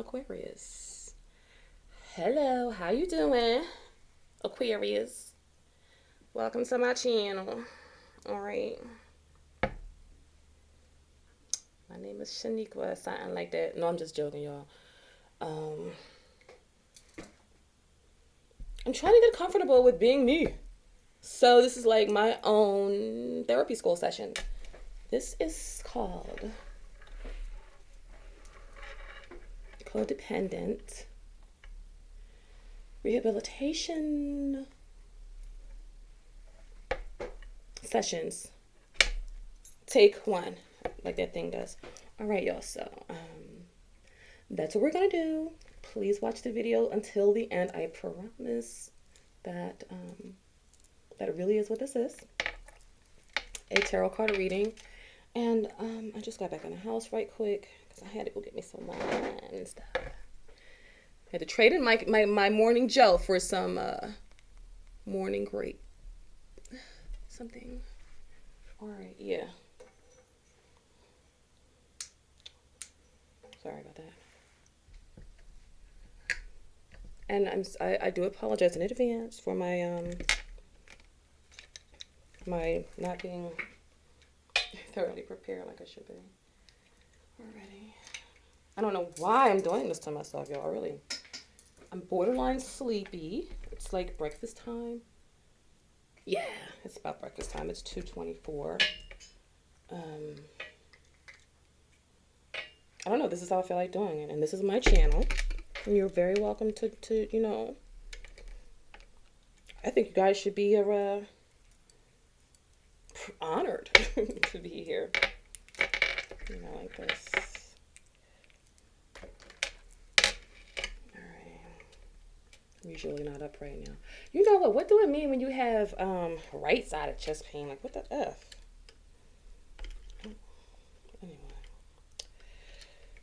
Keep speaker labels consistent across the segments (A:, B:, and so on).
A: Aquarius. Hello, how you doing, Aquarius? Welcome to my channel. All right. My name is Shaniqua, something like that. No, I'm just joking, y'all. Um, I'm trying to get comfortable with being me. So this is like my own therapy school session. This is called Codependent Rehabilitation Sessions. Take one, like that thing does. All right, y'all. So that's what we're gonna do. Please watch the video until the end. I promise that that really is what this is. A tarot card reading. And I just got back in the house right quick because I had to go get me some wine and stuff. I had to trade in my morning gel for some morning grape. Something. All right, yeah. Sorry about that. And I do apologize in advance for my my not being thoroughly prepared like I should be. Alrighty. I don't know why I'm doing this to myself, y'all. Really, I'm borderline sleepy. It's like breakfast time. Yeah, it's about breakfast time. It's 2:24. I don't know. This is how I feel like doing it, and this is my channel. And you're very welcome to you know. I think you guys should be honored to be here. You know, like this. All right. I'm usually not up right now. You know what? What do it mean when you have right-sided chest pain? Like, what the F? Anyway.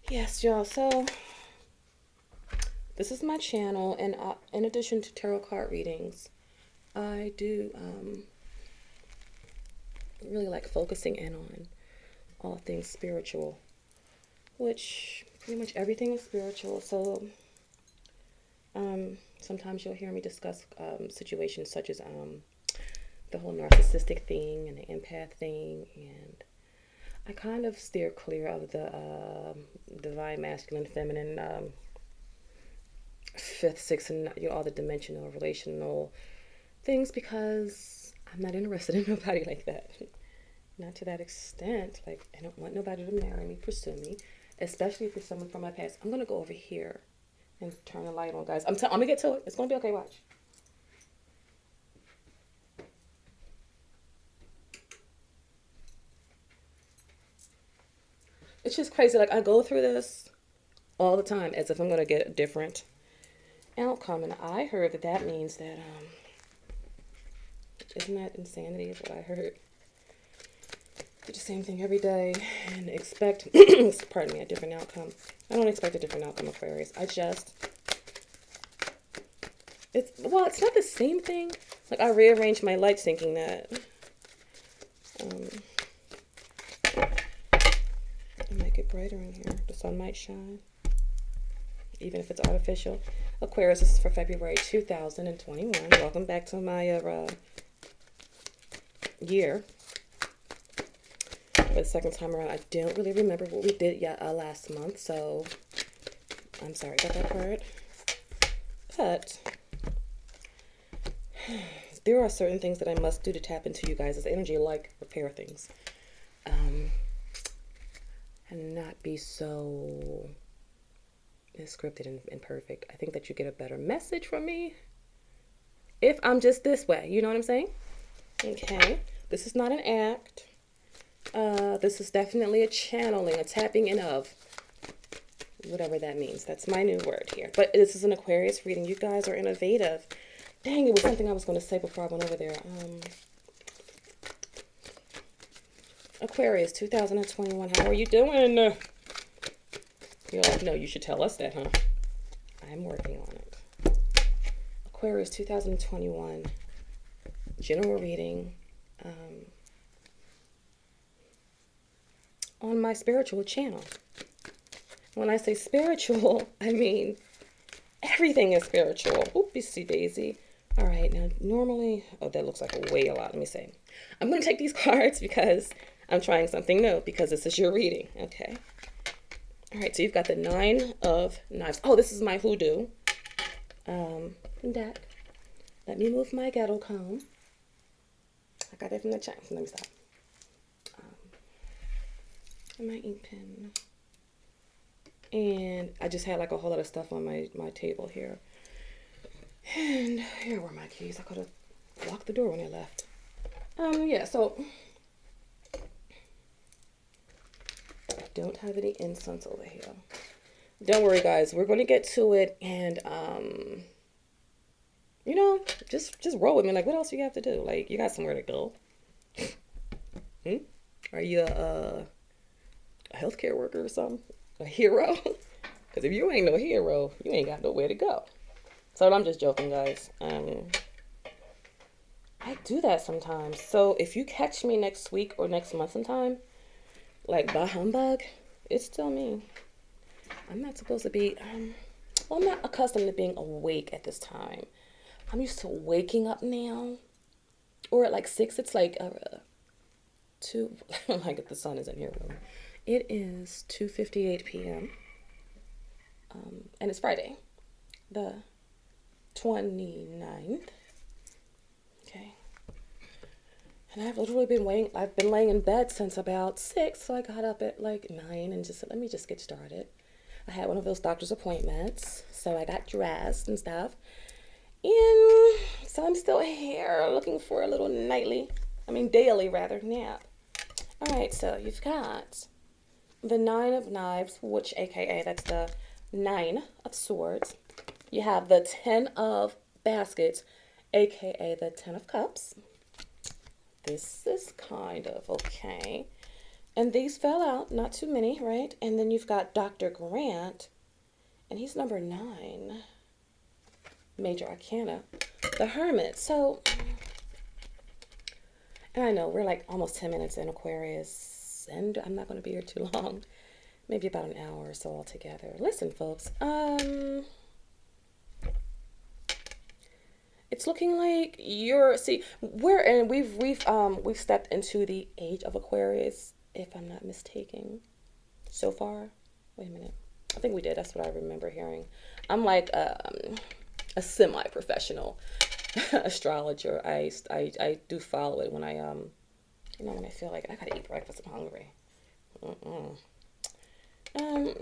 A: Yes, y'all. So, this is my channel, and in addition to tarot card readings, I do really like focusing in on all things spiritual, which pretty much everything is spiritual. So sometimes you'll hear me discuss situations such as the whole narcissistic thing and the empath thing, and I kind of steer clear of the divine masculine feminine fifth, sixth, and all the dimensional relational things, because I'm not interested in nobody like that. Not to that extent. Like, I don't want nobody to marry me, pursue me, especially if it's someone from my past. I'm gonna go over here and turn the light on, guys. I'm gonna get to it. It's gonna be okay. Watch. It's just crazy. Like, I go through this all the time as if I'm gonna get a different outcome, and I heard that means that isn't that insanity? Is what I heard. Do the same thing every day and expect, pardon me, a different outcome. I don't expect a different outcome, Aquarius. It's not the same thing. Like, I rearranged my lights thinking that it might get brighter in here. The sun might shine, even if it's artificial. Aquarius, this is for February 2021. Welcome back to my year. For the second time around, I don't really remember what we did last month, so I'm sorry about that part. But there are certain things that I must do to tap into you guys' energy, like repair things, and not be so scripted and perfect. I think that you get a better message from me if I'm just this way. You know what I'm saying? Okay. This is not an act. This is definitely a channeling, a tapping in of whatever that means. That's my new word here. But this is an Aquarius reading. You guys are innovative. Dang, it was something I was going to say before I went over there. Aquarius 2021. How are you doing? You're like, no, you should tell us that, huh? I'm working on it. Aquarius 2021. General reading. On my spiritual channel. When I say spiritual, I mean everything is spiritual. Oopsie daisy. All right, now normally, oh, that looks like a lot. Let me see. I'm going to take these cards because I'm trying something new because this is your reading. Okay. All right, so you've got the 9 of Knives. Oh, this is my hoodoo deck. Let me move my ghetto comb. I got it from the China. Let me stop. My ink pen. And I just had like a whole lot of stuff on my table here. And here were my keys. I could have locked the door when I left. Yeah, so I don't have any incense over here. Don't worry, guys. We're going to get to it, and you know, just roll with me. Like, what else do you have to do? Like, you got somewhere to go. Are you a healthcare worker or something? A hero? Because if you ain't no hero, you ain't got nowhere to go. So I'm just joking, guys. I do that sometimes. So if you catch me next week or next month sometime, like bah humbug, it's still me. I'm not supposed to be, well, I'm not accustomed to being awake at this time. I'm used to waking up now. Or at like 6, it's like 2, like the sun isn't here. It is 2:58 p.m. And it's Friday, the 29th. Okay. And I've literally I've been laying in bed since about 6, so I got up at like 9 and just said, let me just get started. I had one of those doctor's appointments, so I got dressed and stuff. And so I'm still here looking for a little daily nap. All right, so you've got the 9 of Knives, which aka that's the 9 of Swords. You have the 10 of Baskets, aka the 10 of Cups. This is kind of okay. And these fell out, not too many, right? And then you've got Dr. Grant, and he's number 9. Major Arcana, the Hermit. So, and I know we're like almost 10 minutes in Aquarius, and I'm not going to be here too long. Maybe about an hour or so altogether. Listen, folks, it's looking like we've stepped into the age of Aquarius, if I'm not mistaken, so far. Wait a minute. I think we did. That's what I remember hearing. I'm like a semi-professional astrologer. I do follow it when I when I feel like I gotta eat breakfast. I'm hungry.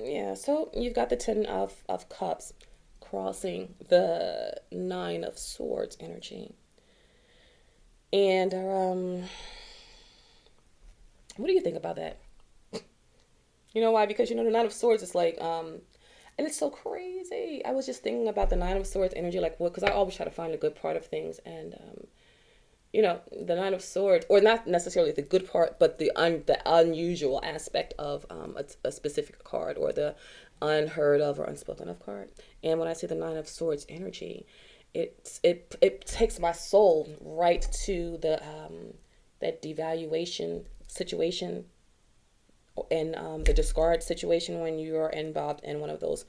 A: Yeah. So you've got the 10 of Cups crossing the 9 of Swords energy, and what do you think about that? You know why? Because the 9 of Swords is like and it's so crazy. I was just thinking about the 9 of Swords energy, like what? Because I always try to find the good part of things, and the 9 of Swords, or not necessarily the good part, but the unusual aspect of a specific card, or the unheard of or unspoken of card. And when I say the 9 of Swords energy, it takes my soul right to the that devaluation situation, and the discard situation when you are involved in one of those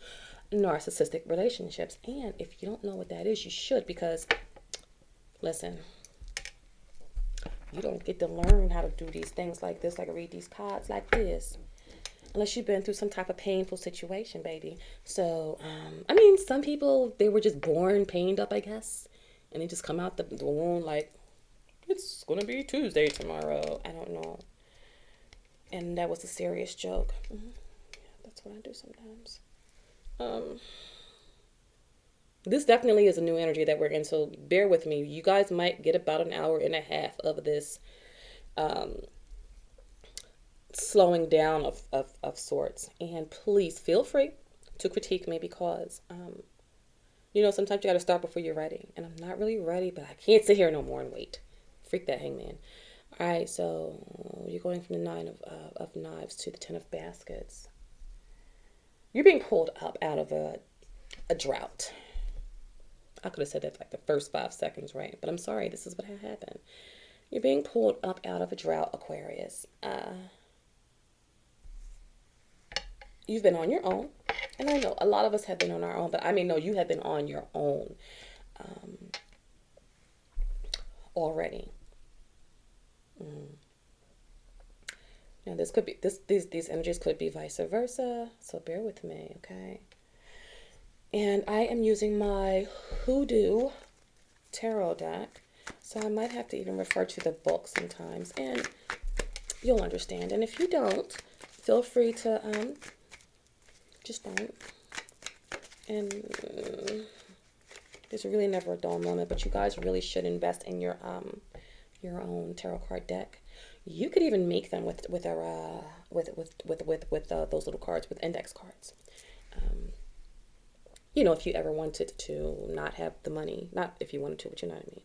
A: narcissistic relationships. And if you don't know what that is, you should, because listen, you don't get to learn how to do these things like this, like read these cards like this, unless you've been through some type of painful situation, baby. So some people, they were just born pained up, I guess, and they just come out the womb like, it's gonna be Tuesday tomorrow. I don't know. And that was a serious joke. Yeah, that's what I do sometimes. This definitely is a new energy that we're in, so bear with me. You guys might get about an hour and a half of this slowing down of sorts. And please feel free to critique me, because sometimes you got to start before you're ready. And I'm not really ready, but I can't sit here no more and wait. Freak that hangman. All right, so you're going from the 9 of Knives to the 10 of Baskets. You're being pulled up out of a drought. I could have said that like the first 5 seconds, right? But I'm sorry, this is what happened. You're being pulled up out of a drought, Aquarius. you've been on your own. And I know a lot of us have been on our own, but I mean, no, you have been on your own already. Now this could be these energies could be vice versa, so bear with me, okay? And I am using my Hoodoo tarot deck, so I might have to even refer to the book sometimes, and you'll understand. And if you don't, feel free to just don't. And there's really never a dull moment, but you guys really should invest in your own tarot card deck. You could even make them with those little cards, with index cards. You know, if you ever wanted to not have the money, not if you wanted to, but you know what I mean.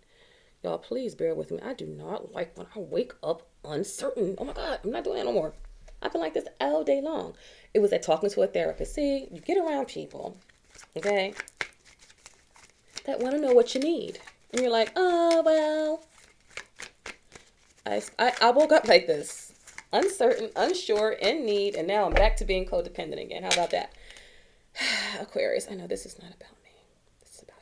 A: Y'all, please bear with me. I do not like when I wake up uncertain. Oh my God, I'm not doing that no more. I've been like this all day long. It was at talking to a therapist. See, you get around people, okay, that want to know what you need. And you're like, oh, well, I woke up like this, uncertain, unsure, in need, and now I'm back to being codependent again. How about that? Aquarius, I know this is not about me. This is about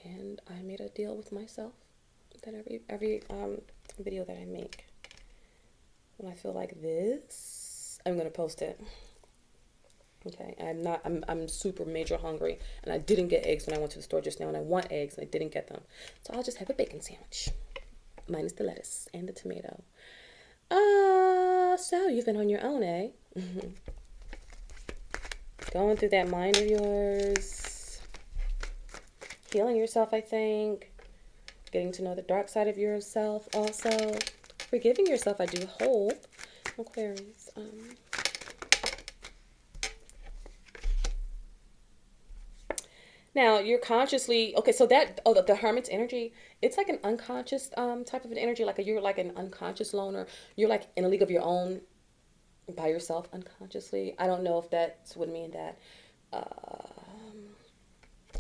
A: you. And I made a deal with myself that every video that I make, when I feel like this, I'm gonna post it. Okay, I'm super major hungry, and I didn't get eggs when I went to the store just now, and I want eggs and I didn't get them, so I'll just have a bacon sandwich minus the lettuce and the tomato. So you've been on your own, eh? Going through that mind of yours, healing yourself, I think, getting to know the dark side of yourself, also forgiving yourself, I do hope, Aquarius. Now you're consciously, okay, so that, the hermit's energy, it's like an unconscious type of an energy, like you're like an unconscious loner. You're like in a league of your own by yourself unconsciously. I don't know if that would mean that.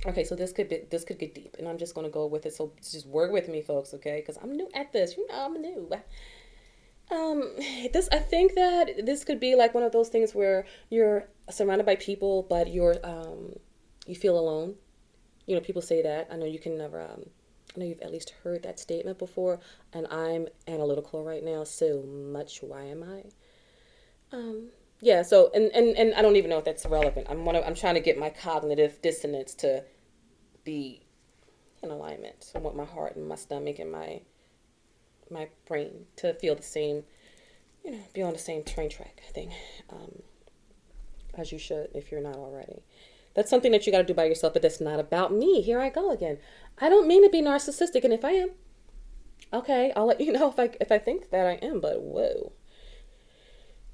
A: Okay, so this could get deep, and I'm just gonna go with it. So just work with me, folks, okay? Because I'm new at this. You know, I'm new. I think that this could be like one of those things where you're surrounded by people, but you feel alone. You know, people say that. I know you can never. I know you've at least heard that statement before, and I'm analytical right now. So much. Why am I? Yeah. So and I don't even know if that's relevant. I'm trying to get my cognitive dissonance to be in alignment. I want my heart and my stomach and my brain to feel the same. You know, be on the same train track thing, as you should if you're not already. That's something that you got to do by yourself, but that's not about me. Here I go again. I don't mean to be narcissistic, and if I am, okay, I'll let you know if I think that I am, but whoa.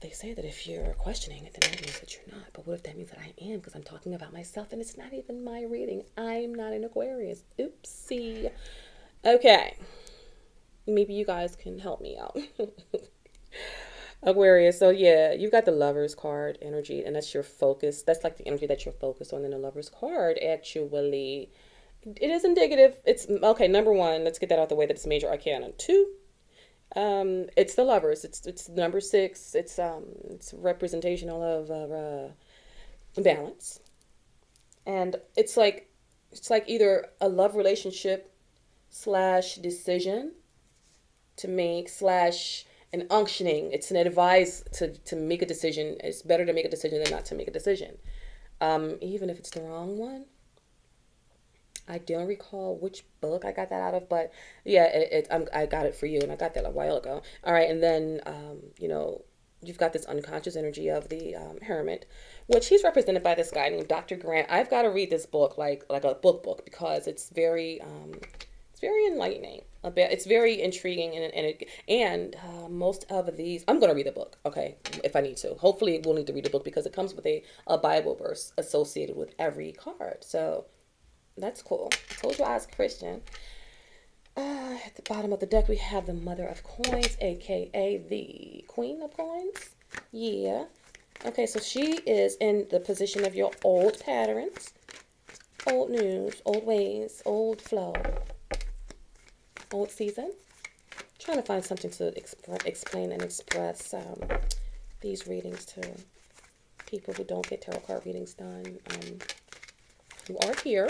A: They say that if you're questioning it, then that means that you're not. But what if that means that I am? Because I'm talking about myself, and it's not even my reading. I'm not an Aquarius. Oopsie. Okay. Maybe you guys can help me out. Aquarius, so yeah, you've got the Lover's card energy, and that's your focus. That's like the energy that you're focused on in the Lover's card, actually. It is indicative. It's, okay, number one, let's get that out the way, that it's major arcana. Two, it's the Lovers. It's number 6. It's representational of balance. And it's like either a love relationship slash decision to make slash an unctioning. It's an advice to make a decision. It's better to make a decision than not to make a decision. Even if it's the wrong one. I don't recall which book I got that out of, but yeah, I got it for you, and I got that a while ago. All right, and then, you know, you've got this unconscious energy of the hermit, which he's represented by this guy named Dr. Grant. I've got to read this book like a book because it's very enlightening. A bit, it's very intriguing, and most of these, I'm gonna read the book, okay, if I need to. Hopefully, we'll need to read the book because it comes with a Bible verse associated with every card. So that's cool. I told you I was Christian. At the bottom of the deck, we have the Mother of Coins, aka the Queen of Coins. Yeah. Okay, so she is in the position of your old patterns, old news, old ways, old flow, old season. Trying to find something to explain and express these readings to people who don't get tarot card readings done. You are here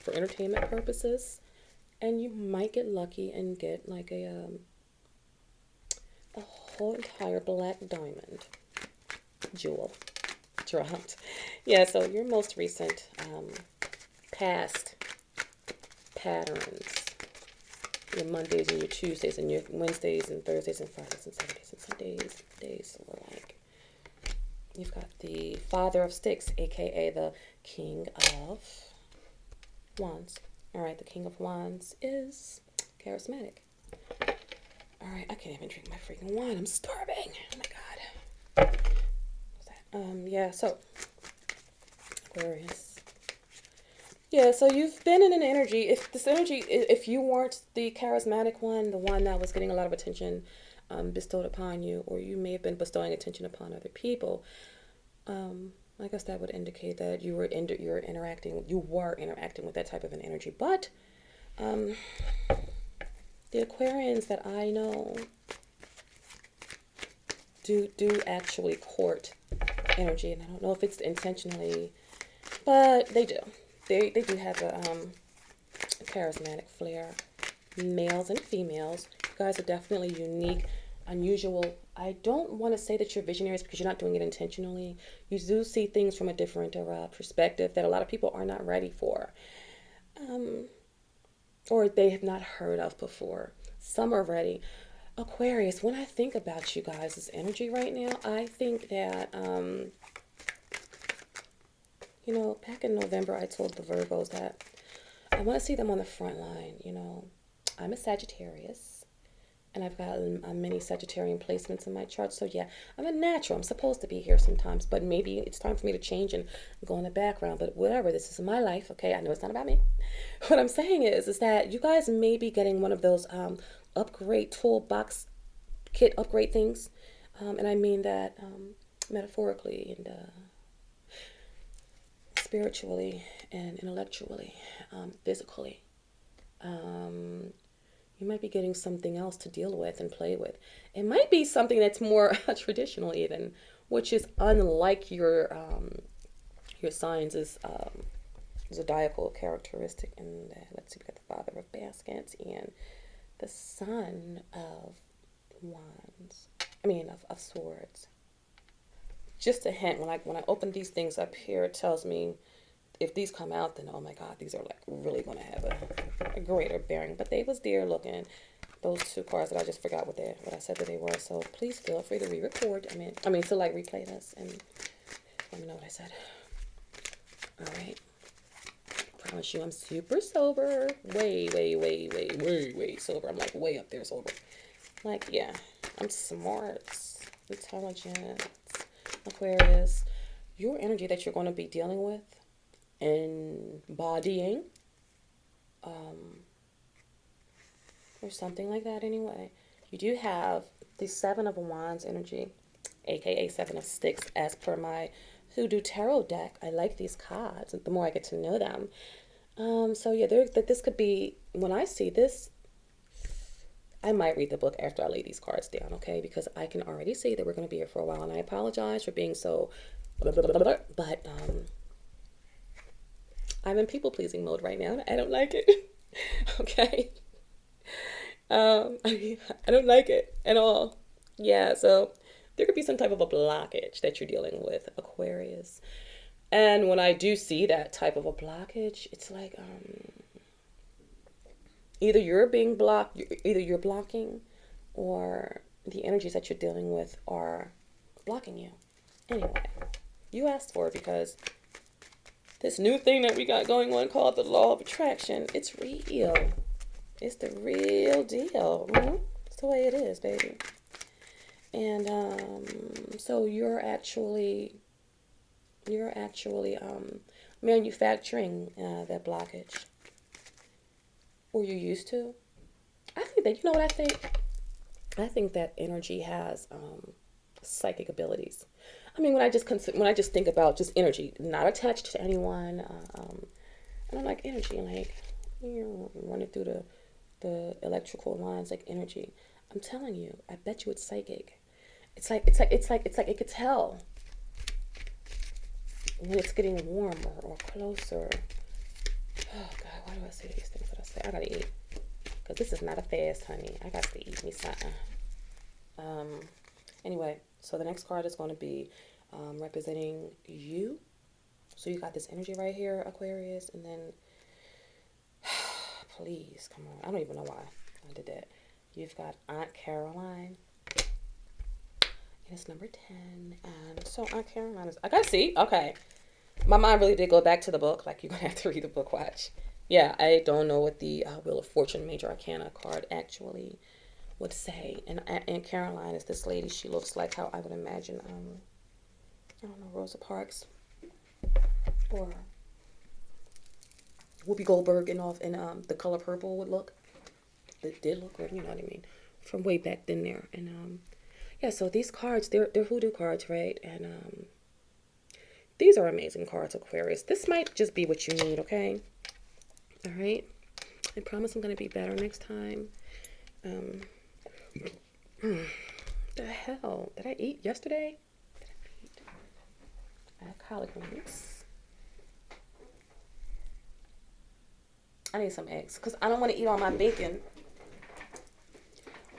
A: for entertainment purposes, and you might get lucky and get like a whole entire black diamond jewel dropped. Yeah, so your most recent past patterns, your Mondays and your Tuesdays and your Wednesdays and Thursdays and Fridays and Saturdays and Sundays days were like, you've got the Father of Sticks, aka the King of Wands. All right, the King of Wands is charismatic. All right, I can't even drink my freaking wine. I'm starving. Oh my God. What's that? Yeah, so Aquarius. Yeah, so you've been in an energy. If you weren't the charismatic one, the one that was getting a lot of attention bestowed upon you, or you may have been bestowing attention upon other people, I guess that would indicate that you were interacting with that type of an energy. But the Aquarians that I know do actually court energy, and I don't know if it's intentionally, but they do. They do have a charismatic flair. Males and females, you guys are definitely unique, unusual. I don't want to say that you're visionaries because you're not doing it intentionally. You do see things from a different perspective that a lot of people are not ready for. Or they have not heard of before. Some are ready. Aquarius, when I think about you guys' energy right now, I think that, you know, back in November, I told the Virgos that I want to see them on the front line. You know, I'm a Sagittarius, and I've got many Sagittarian placements in my chart. So yeah, I'm a natural. I'm supposed to be here sometimes, but maybe it's time for me to change and go in the background. But whatever, this is my life. Okay, I know it's not about me. What I'm saying is that you guys may be getting one of those upgrade toolbox kit upgrade things, and I mean that metaphorically and spiritually and intellectually, physically. You might be getting something else to deal with and play with. It might be something that's more traditional even, which is unlike your signs is zodiacal characteristic. And let's see, we got the Father of Baskets and the Son of Wands. Of Swords. Just a hint, when I open these things up here, it tells me if these come out, then oh my God, these are like really going to have a greater bearing. But they was there looking, those two cards that I just forgot what I said that they were. So please feel free to re-record. To like replay this and let me know what I said. All right. I promise you, I'm super sober. Way sober. I'm like way up there sober. Like, yeah, I'm smart, intelligent. Aquarius, your energy that you're going to be dealing with, embodying, or something like that anyway. You do have the Seven of Wands energy, aka Seven of Sticks, as per my Hoodoo Tarot deck. I like these cards, the more I get to know them. So yeah, this could be, when I see this, I might read the book after I lay these cards down, okay? Because I can already see that we're going to be here for a while, and I apologize for being so blah, blah, blah, blah, but I'm in people-pleasing mode right now, and I don't like it, okay? I don't like it at all. Yeah, so there could be some type of a blockage that you're dealing with, Aquarius. And when I do see that type of a blockage, it's like, either you're being blocked, either you're blocking, or the energies that you're dealing with are blocking you. Anyway, you asked for it because this new thing that we got going on called the law of attraction, it's real. It's the real deal. It's the way it is, baby. And so you're actually manufacturing that blockage. Or you used to. I think that, you know what I think? I think that energy has psychic abilities. When I just think about just energy, not attached to anyone, and I'm like energy, like running through the electrical lines like energy. I'm telling you, I bet you it's psychic. It's like it could tell when it's getting warmer or closer. Oh God, why do I say these things that I say? I gotta eat. Because this is not a fast, honey. I got to eat me something. Anyway, so the next card is going to be representing you. So you got this energy right here, Aquarius. And then, please, come on. I don't even know why I did that. You've got Aunt Caroline. And it's number 10. And so Aunt Caroline is... I got to see. Okay. My mind really did go back to the book. Like, you're going to have to read the book, watch. Yeah, I don't know what the Wheel of Fortune Major Arcana card actually would say. And Caroline is this lady. She looks like how I would imagine, I don't know, Rosa Parks or Whoopi Goldberg and The Color Purple would look. It did look good, you know what I mean, from way back then there. And yeah, so these cards, they're hoodoo cards, right? And these are amazing cards, Aquarius. This might just be what you need, okay? All right. I promise I'm going to be better next time. The hell? Did I eat yesterday? I have collard greens. I need some eggs because I don't want to eat all my bacon.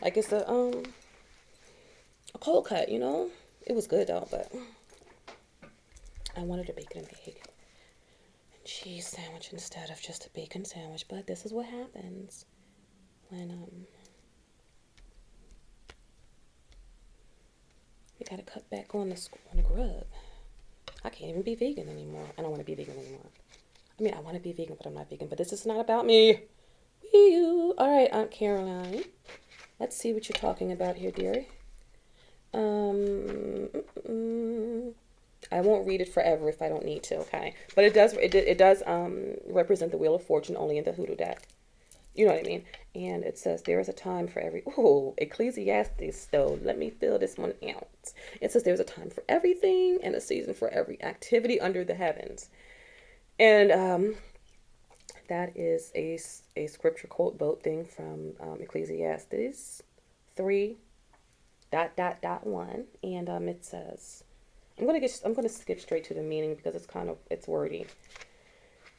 A: Like it's a cold cut, you know? It was good though, but I wanted a bacon and egg. Cheese sandwich instead of just a bacon sandwich. But this is what happens when you gotta cut back on the grub. I can't even be vegan anymore. I don't want to be vegan anymore. I mean, I want to be vegan, but I'm not vegan. But this is not about me. Wee-oo. All right, Aunt Caroline. Let's see what you're talking about here, dearie. I won't read it forever if I don't need to, okay? But it does represent the Wheel of Fortune only in the Hoodoo deck. You know what I mean? And it says there is a time for every... Ooh, Ecclesiastes, though. Let me fill this one out. It says there's a time for everything and a season for every activity under the heavens. And that is a scripture quote boat thing from Ecclesiastes 3:1. And it says... I'm gonna skip straight to the meaning because it's wordy.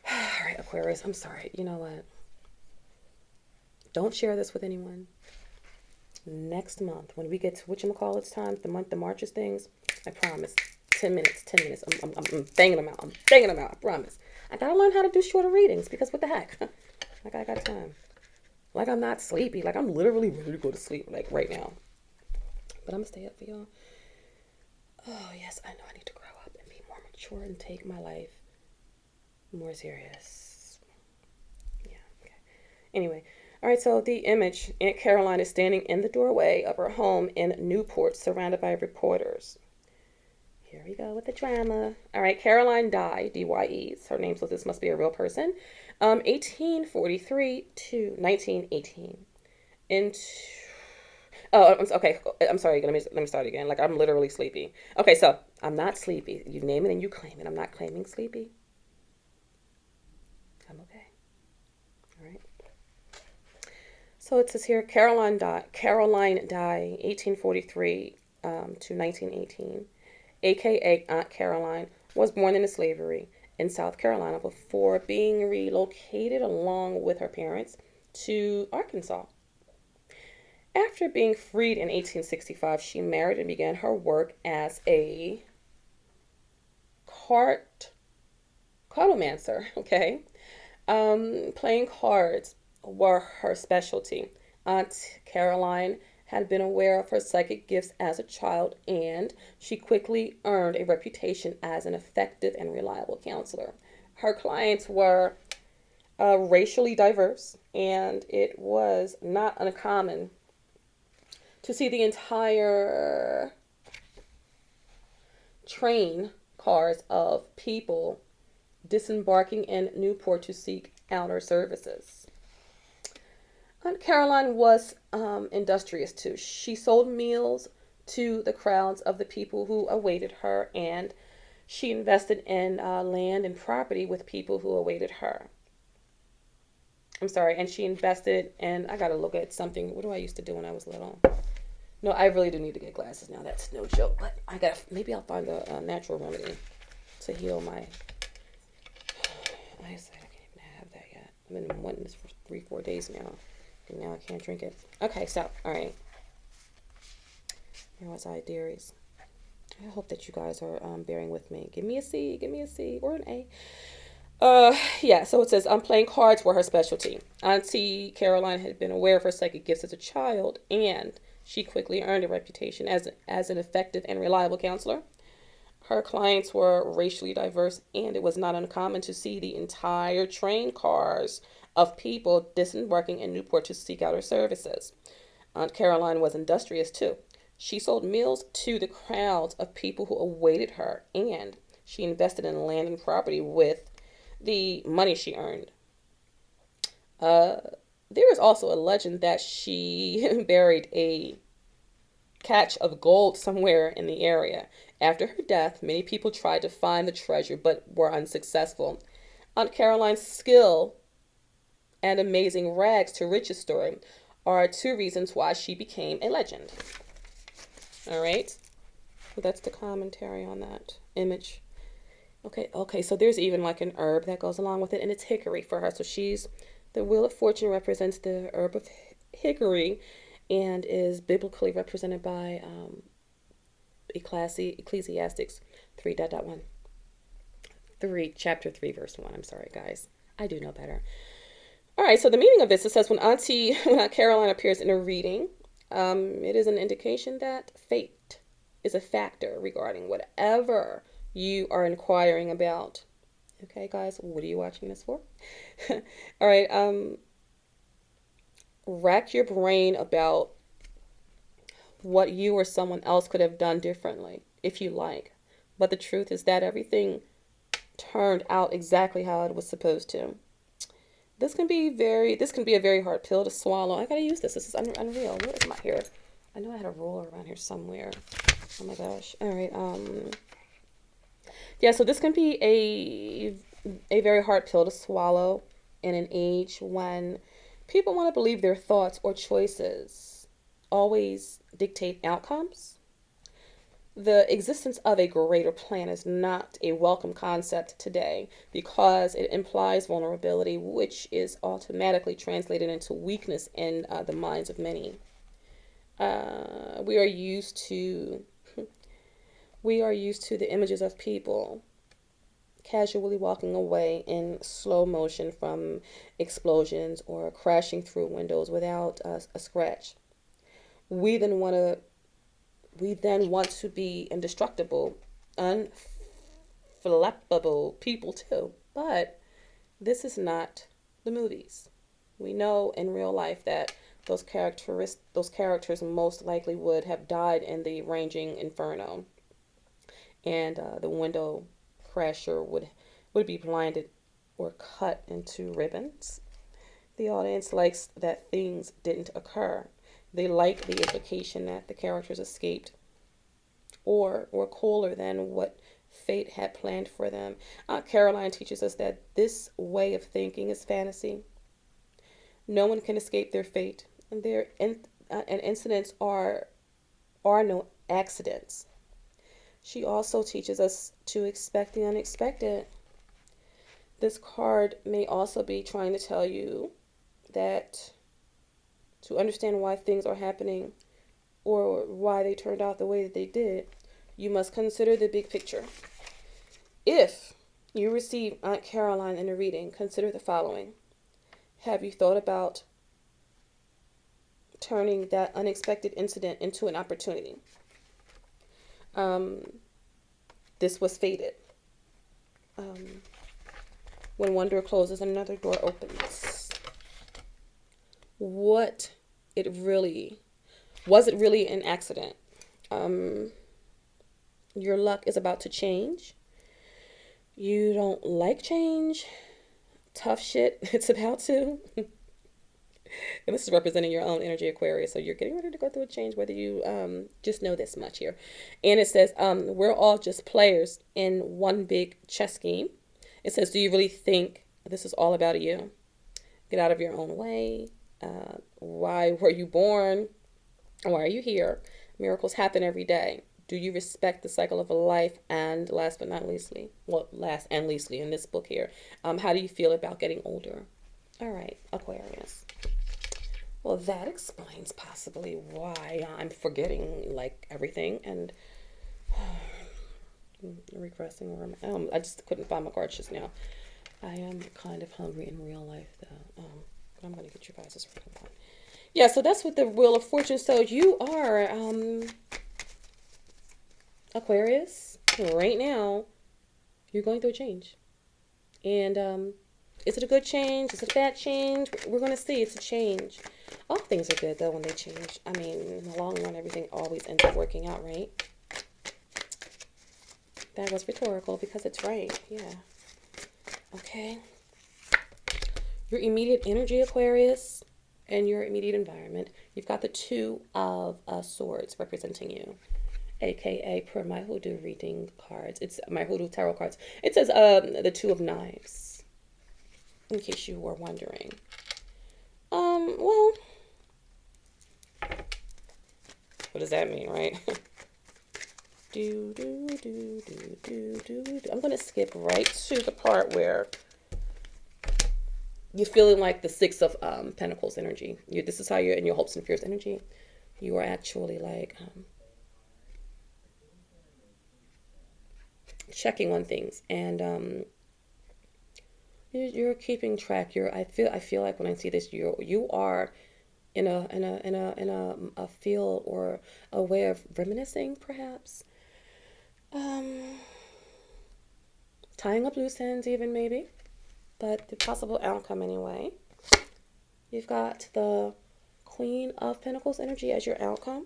A: All right, Aquarius, I'm sorry. You know what? Don't share this with anyone. Next month, when we get to whatchamacallit's time, the Marches things, I promise. 10 minutes. I'm banging them out. I promise. I gotta learn how to do shorter readings because what the heck? Like I got time. Like I'm not sleepy. Like I'm literally ready to go to sleep like right now. But I'm gonna stay up for y'all. Oh, yes, I know I need to grow up and be more mature and take my life more serious. Yeah, okay. Anyway, all right, so the image, Aunt Caroline is standing in the doorway of her home in Newport, surrounded by reporters. Here we go with the drama. All right, Caroline Dye, D-Y-E, her name, so this must be a real person, 1843 to 1918. Okay. I'm sorry. Let me start again. Like I'm literally sleepy. Okay, so I'm not sleepy. You name it and you claim it. I'm not claiming sleepy. I'm okay. All right. So it says here, Caroline Dye, 1843 to 1918, aka Aunt Caroline, was born into slavery in South Carolina before being relocated along with her parents to Arkansas. After being freed in 1865, she married and began her work as a cartomancer, okay? Playing cards were her specialty. Aunt Caroline had been aware of her psychic gifts as a child, and she quickly earned a reputation as an effective and reliable counselor. Her clients were racially diverse, and it was not uncommon to see the entire train cars of people disembarking in Newport to seek out her services. Aunt Caroline was industrious too. She sold meals to the crowds of the people who awaited her, and she invested in land and property with people who awaited her. I'm sorry, and she invested in, I gotta look at something. What do I used to do when I was little? No, I really do need to get glasses now. That's no joke. But I got maybe I'll find a natural remedy to heal my eyesight. I can't even have that yet. I've been wanting this for 3-4 days now, and now I can't drink it. Okay, so all right. Where was I, dearies? I hope that you guys are bearing with me. Give me a C, or an A. Yeah, so it says, playing cards were her specialty. Auntie Caroline had been aware of her psychic gifts as a child, and she quickly earned a reputation as an effective and reliable counselor. Her clients were racially diverse, and it was not uncommon to see the entire train cars of people disembarking in Newport to seek out her services. Aunt Caroline was industrious too. She sold meals to the crowds of people who awaited her, and she invested in land and property with the money she earned. There is also a legend that she buried a catch of gold somewhere in the area. After her death, many people tried to find the treasure but were unsuccessful. Aunt Caroline's skill and amazing rags to riches story are 2 reasons why she became a legend. All right, so that's the commentary on that image. Okay, so there's even like an herb that goes along with it, and it's hickory for her. So the Wheel of Fortune represents the herb of hickory and is biblically represented by Ecclesiastes 3.1. Chapter 3, verse 1. I'm sorry, guys. I do know better. All right, so the meaning of this, it says when Aunt Caroline appears in a reading, it is an indication that fate is a factor regarding whatever you are inquiring about. Okay, guys, what are you watching this for? All right, rack your brain about what you or someone else could have done differently, if you like. But the truth is that everything turned out exactly how it was supposed to. This can be a very hard pill to swallow. I gotta use this. This is unreal. Where is my hair? I know I had a roller around here somewhere. Oh my gosh. All right. Yeah. So this can be a very hard pill to swallow in an age when people want to believe their thoughts or choices always dictate outcomes. The existence of a greater plan is not a welcome concept today because it implies vulnerability, which is automatically translated into weakness in the minds of many. We are used to the images of people casually walking away in slow motion from explosions or crashing through windows without a scratch. We then want to be indestructible, unflappable people too. But this is not the movies. We know in real life that those characters most likely would have died in the raging inferno, and the window crasher would be blinded or cut into ribbons. The audience likes that things didn't occur. They like the implication that the characters escaped or were cooler than what fate had planned for them. Caroline teaches us that this way of thinking is fantasy. No one can escape their fate, and incidents are no accidents. She also teaches us to expect the unexpected. This card may also be trying to tell you that to understand why things are happening or why they turned out the way that they did, you must consider the big picture. If you receive Aunt Caroline in a reading, consider the following. Have you thought about turning that unexpected incident into an opportunity? This was fated. When one door closes, another door opens. Was it really an accident? Your luck is about to change. You don't like change. Tough shit. It's about to. And this is representing your own energy, Aquarius. So you're getting ready to go through a change, whether you just know this much here. And it says, we're all just players in one big chess game. It says, do you really think this is all about you? Get out of your own way. Why were you born? Why are you here? Miracles happen every day. Do you respect the cycle of a life? And last but not leastly, well, last and leastly in this book here, how do you feel about getting older? All right, Aquarius. Well, that explains possibly why I'm forgetting like everything and regressing. I just couldn't find my cards just now. I am kind of hungry in real life though. I'm gonna get you guys this reading one. Yeah, so that's with the Wheel of Fortune. So you are Aquarius right now. You're going through a change, and is it a good change? Is it a bad change? We're gonna see. It's a change. All things are good though when they change. I mean, in the long run, everything always ends up working out, right? That was rhetorical because it's right. Yeah. Okay. Your immediate energy, Aquarius, and your immediate environment. You've got the Two of Swords representing you, aka per my hoodoo reading cards. It's my hoodoo tarot cards. It says the Two of Knives. In case you were wondering. Well, what does that mean, right? I'm gonna skip right to the part where you're feeling like the Six of Pentacles energy. This is how you're in your hopes and fears energy. You are actually like checking on things, and you're keeping track. I feel like when I see this, you are in a feel or a way of reminiscing, perhaps. Tying up loose ends, even maybe, but the possible outcome anyway. You've got the Queen of Pentacles energy as your outcome.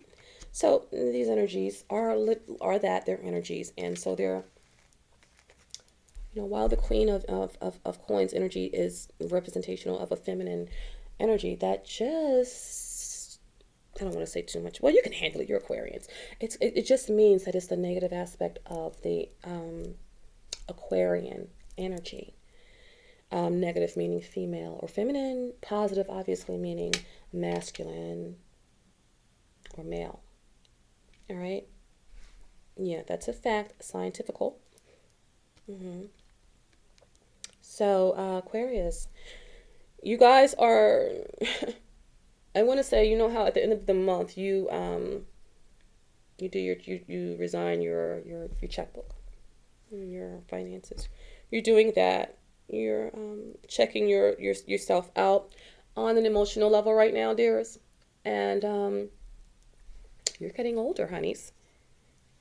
A: So these energies are they're energies, and so they're, while the Queen of Coins energy is representational of a feminine energy, that just, I don't want to say too much. Well, you can handle it. You're Aquarians. It just means that it's the negative aspect of the Aquarian energy. Negative meaning female or feminine. Positive, obviously, meaning masculine or male. All right? Yeah, that's a fact. Scientifical. So, Aquarius, you guys are, I want to say, you know how at the end of the month you you resign your checkbook, your finances. You're doing that. You're checking yourself out on an emotional level right now, dears, and you're getting older, honeys.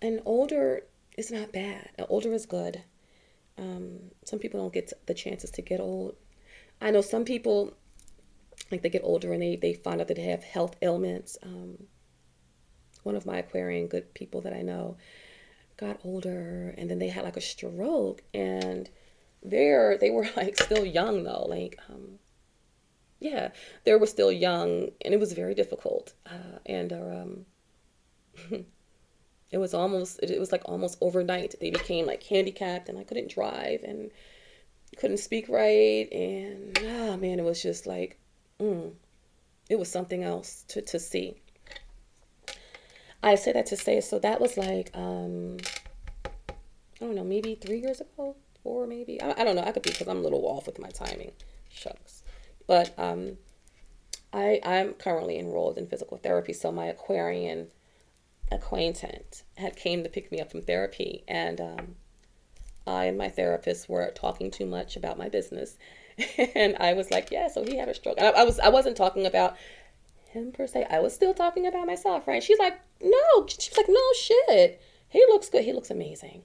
A: And older is not bad. Older is good. Some people don't get the chances to get old. I know some people, like, they get older and they find out that they have health ailments. One of my Aquarian good people that I know got older and then they had like a stroke, and they were like still young though. Like, yeah, they were still young, and it was very difficult. And it was like almost overnight. They became like handicapped, and I couldn't drive and couldn't speak right. And oh man, it was just like, it was something else to see. I say that to say, so that was like, I don't know, maybe 3 years ago, 4 maybe. I don't know. I could be, because I'm a little off with my timing. Shucks. But I'm currently enrolled in physical therapy, so my Aquarian acquaintance had came to pick me up from therapy, and I and my therapist were talking too much about my business, and I was like, yeah, so he had a stroke. And I wasn't talking about him per se. I was still talking about myself, right? She's like, no. She's like, no shit. He looks good. He looks amazing.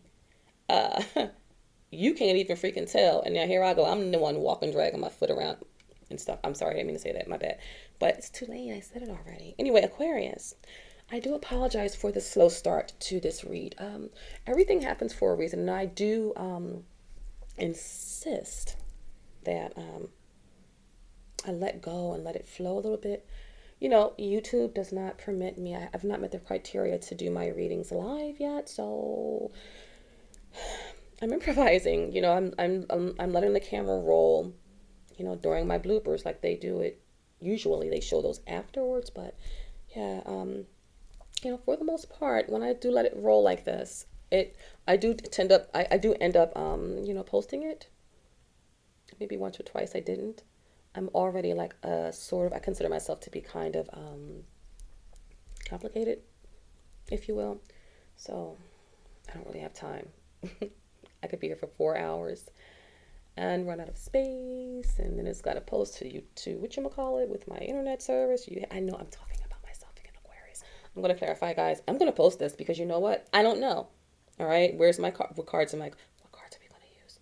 A: You can't even freaking tell. And now here I go. I'm the one walking, dragging my foot around and stuff. I'm sorry. I didn't mean to say that. My bad. But it's too late. I said it already. Anyway, Aquarius, I do apologize for the slow start to this read. Everything happens for a reason, and I do insist that I let go and let it flow a little bit. YouTube does not permit me. I've not met the criteria to do my readings live yet, so I'm improvising. I'm letting the camera roll. During my bloopers, like they do it. Usually they show those afterwards, but yeah. you know, for the most part, when I do let it roll like this, I do I do end up, you know, posting it. Maybe once or twice I didn't. I'm already like a sort of, I consider myself to be kind of complicated, if you will. So I don't really have time. I could be here for 4 hours and run out of space, and then it's got to post to you to whatchamacallit with my internet service. I know I'm talking about myself again, Aquarius. I'm going to clarify, guys. I'm going to post this because you know what? I don't know. All right, where's my what cards am I? What cards are we going to use?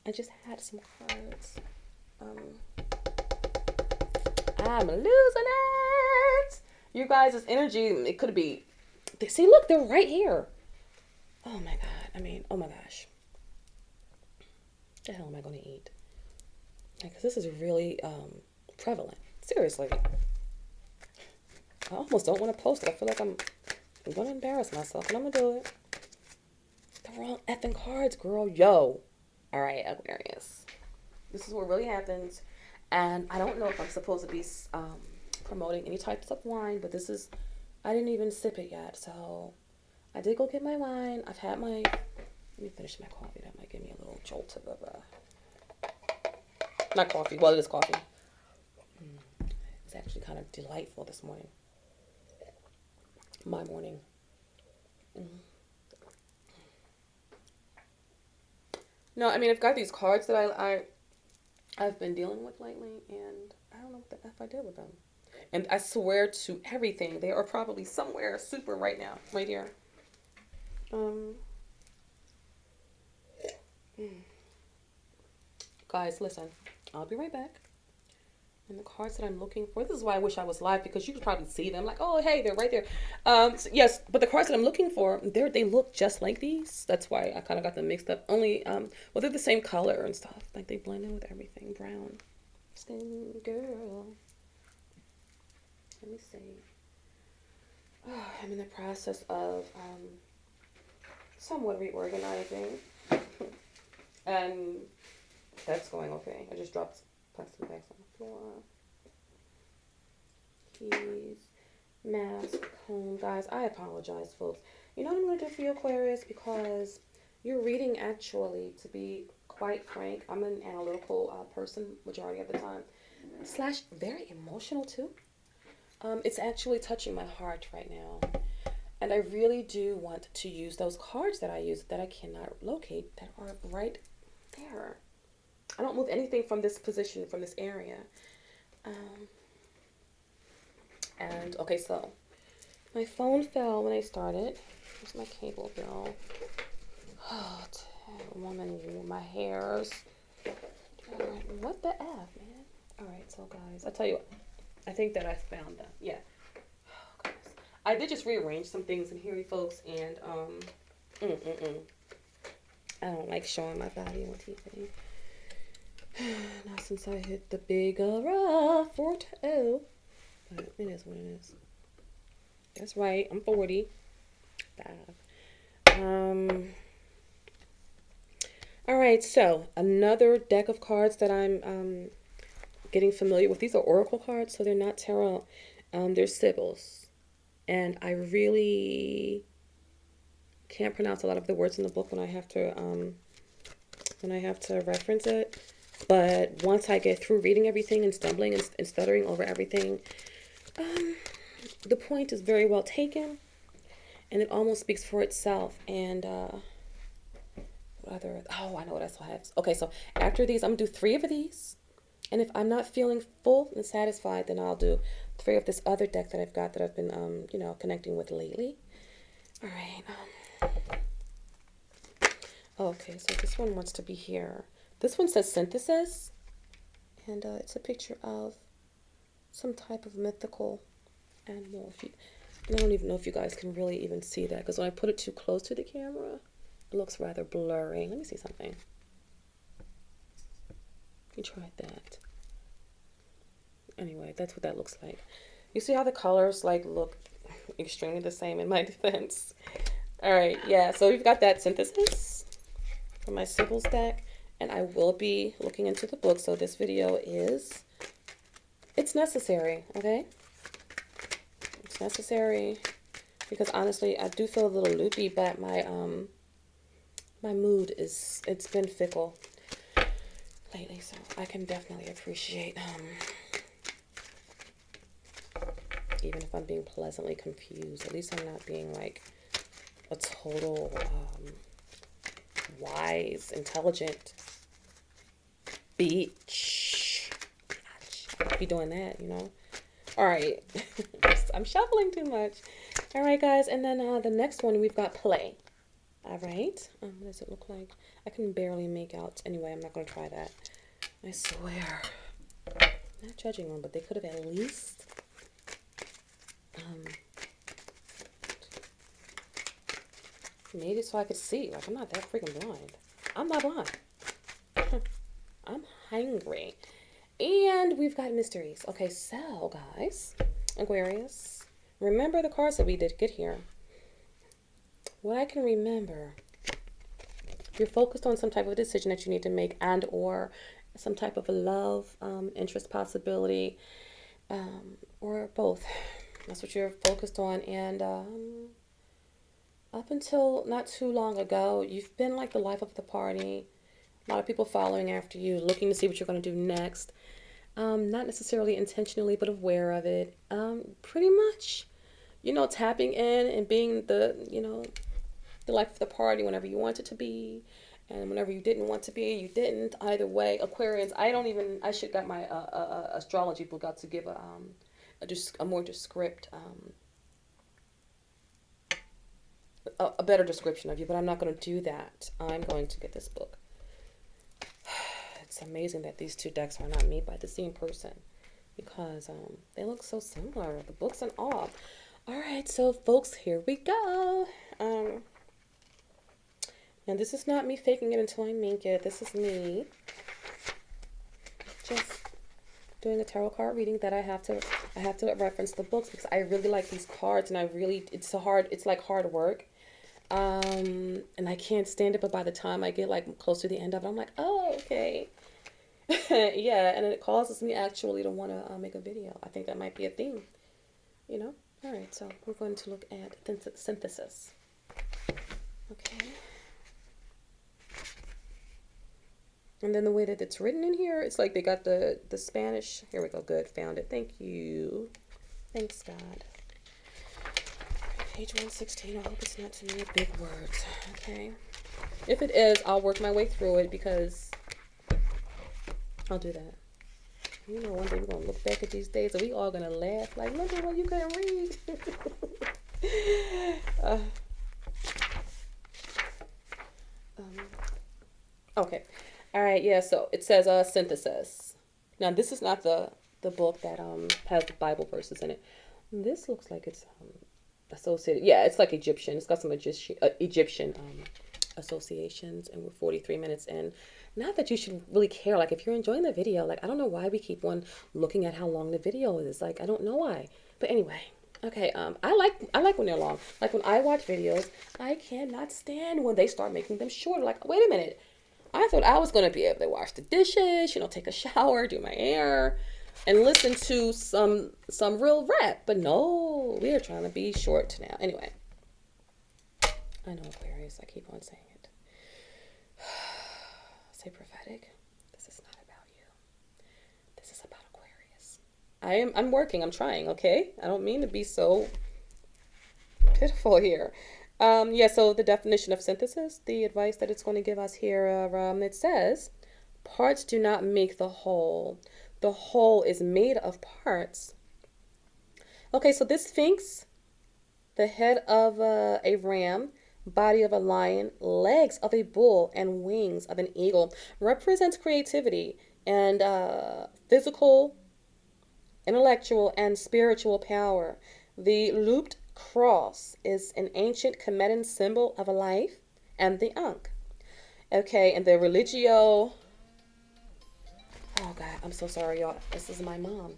A: I just had some cards. I'm losing it. You guys' energy, it could be. See, look, they're right here. Oh my god. I mean, oh my gosh. What the hell am I going to eat? Because this is really prevalent. Seriously. I almost don't want to post it. I feel like I'm going to embarrass myself, and I'm going to do it. The wrong effing cards, girl. Yo. All right, Aquarius. This is what really happens. And I don't know if I'm supposed to be promoting any types of wine, but this is, I didn't even sip it yet. So I did go get my wine. I've had my, let me finish my coffee. That might give me a little jolt of, not coffee. Well, it is coffee. It's actually kind of delightful this morning. My morning. No, I mean, I've got these cards that I've been dealing with lately, and I don't know what the F I did with them. And I swear to everything, they are probably somewhere super right now, right here. Guys, listen, I'll be right back. And the cards that I'm looking for, this is why I wish I was live, because you could probably see them. Like, oh, hey, they're right there. So yes, but the cards that I'm looking for, they look just like these. That's why I kind of got them mixed up. Only, well, they're the same color and stuff. Like, they blend in with everything. Brown skin girl. Let me see. Oh, I'm in the process of somewhat reorganizing. And that's going okay. I just dropped plastic bags on the floor. Keys, mask, comb. Guys, I apologize, folks. You know what I'm going to do for you, Aquarius? Because your reading, actually, to be quite frank, I'm an analytical person majority of the time. / very emotional, too. It's actually touching my heart right now. And I really do want to use those cards that I use that I cannot locate that are right there. I don't move anything from this position, from this area. And, okay, so my phone fell when I started. Here's my cable bill. Oh, woman, my hairs. What the F, man? All right, so, guys, I'll tell you what. I think that I found them. Yeah. Oh, goodness. I did just rearrange some things in here, folks, and, I don't like showing my body on TV. Not since I hit the big 4-0. But it is what it is. That's right. I'm 40. All right. So another deck of cards that I'm getting familiar with. These are oracle cards, so they're not tarot. They're sigils, and I really can't pronounce a lot of the words in the book when I have to reference it. But once I get through reading everything and stumbling and stuttering over everything, the point is very well taken, and it almost speaks for itself. And I know what else I have. Okay, so after these, I'm gonna do 3 of these, and if I'm not feeling full and satisfied, then I'll do 3 of this other deck that I've got that I've been connecting with lately. All right. Okay, so this one wants to be here. This one says synthesis, and it's a picture of some type of mythical animal. I don't even know if you guys can really even see that, because when I put it too close to the camera, it looks rather blurry. Let me see something. You tried that. Anyway, that's what that looks like. You see how the colors look extremely the same in my defense. All right, yeah. So we've got that synthesis for my Symbols deck. And I will be looking into the book, so this video it's necessary, okay? necessary, because honestly, I do feel a little loopy, but my mood it's been fickle lately, so I can definitely appreciate even if I'm being pleasantly confused, at least I'm not being like a total wise, intelligent bitch. Be doing that, you know. All right. I'm shuffling too much. All right, guys, and then the next one we've got play. All right. What does it look like? I can barely make out. Anyway, I'm not going to try that. I swear. Not judging them, but they could have at least made it so I could see. Like, I'm not that freaking blind. I'm not blind. I'm hungry. And we've got mysteries. Okay, so, guys, Aquarius, remember the cards that we did get here. What I can remember, you're focused on some type of decision that you need to make, and or some type of a love, interest possibility, or both. That's what you're focused on. And up until not too long ago, you've been like the life of the party. A lot of people following after you, looking to see what you're going to do next. Not necessarily intentionally, but aware of it. Pretty much, you know, tapping in and being the life of the party whenever you want it to be. And whenever you didn't want to be, you didn't. Either way, Aquarians, I should got my astrology book out to give a more descript, a better description of you, but I'm not going to do that. I'm going to get this book. It's amazing that these two decks are not made by the same person, because they look so similar, the books and all. All right, so folks, here we go. And this is not me faking it until I make it. This is me just doing a tarot card reading that I have to reference the books, because I really like these cards, and it's like hard work. And I can't stand it, but by the time I get like close to the end of it, I'm like, oh, okay. Yeah, and it causes me actually to want to make a video. I think that might be a theme, you know. All right, so we're going to look at synthesis. Okay. And then the way that it's written in here, it's like they got the Spanish. Here we go. Good. Found it. Thank you. Thanks, God. Page 116. I hope it's not too many big words. Okay. If it is, I'll work my way through it, because I'll do that. You know, one day we're going to look back at these days and we all going to laugh. Like, remember when you couldn't read? Okay. All right. Yeah. So it says synthesis. Now, this is not the book that has the Bible verses in it. This looks like it's associated. Yeah, it's like Egyptian. It's got some Egyptian associations, and we're 43 minutes in. Not that you should really care. Like, if you're enjoying the video, like, I don't know why we keep on looking at how long the video is. Like, I don't know why. But anyway, okay. I like when they're long. Like, when I watch videos, I cannot stand when they start making them shorter. Like, wait a minute. I thought I was gonna be able to wash the dishes, you know, take a shower, do my hair, and listen to some real rap. But no, we are trying to be short now. Anyway, I know, Aquarius. I keep on saying it. Say prophetic. This is not about you. This is about Aquarius. I'm working. I'm trying. Okay. I don't mean to be so pitiful here. Yeah. So the definition of synthesis, the advice that it's going to give us here, it says, parts do not make the whole. The whole is made of parts. Okay. So this Sphinx, the head of a ram, body of a lion, legs of a bull, and wings of an eagle, represents creativity and physical, intellectual, and spiritual power. The looped cross is an ancient Kemetan symbol of a life and the Ankh. Okay, and the religio. Oh God, I'm so sorry, y'all. This is my mom.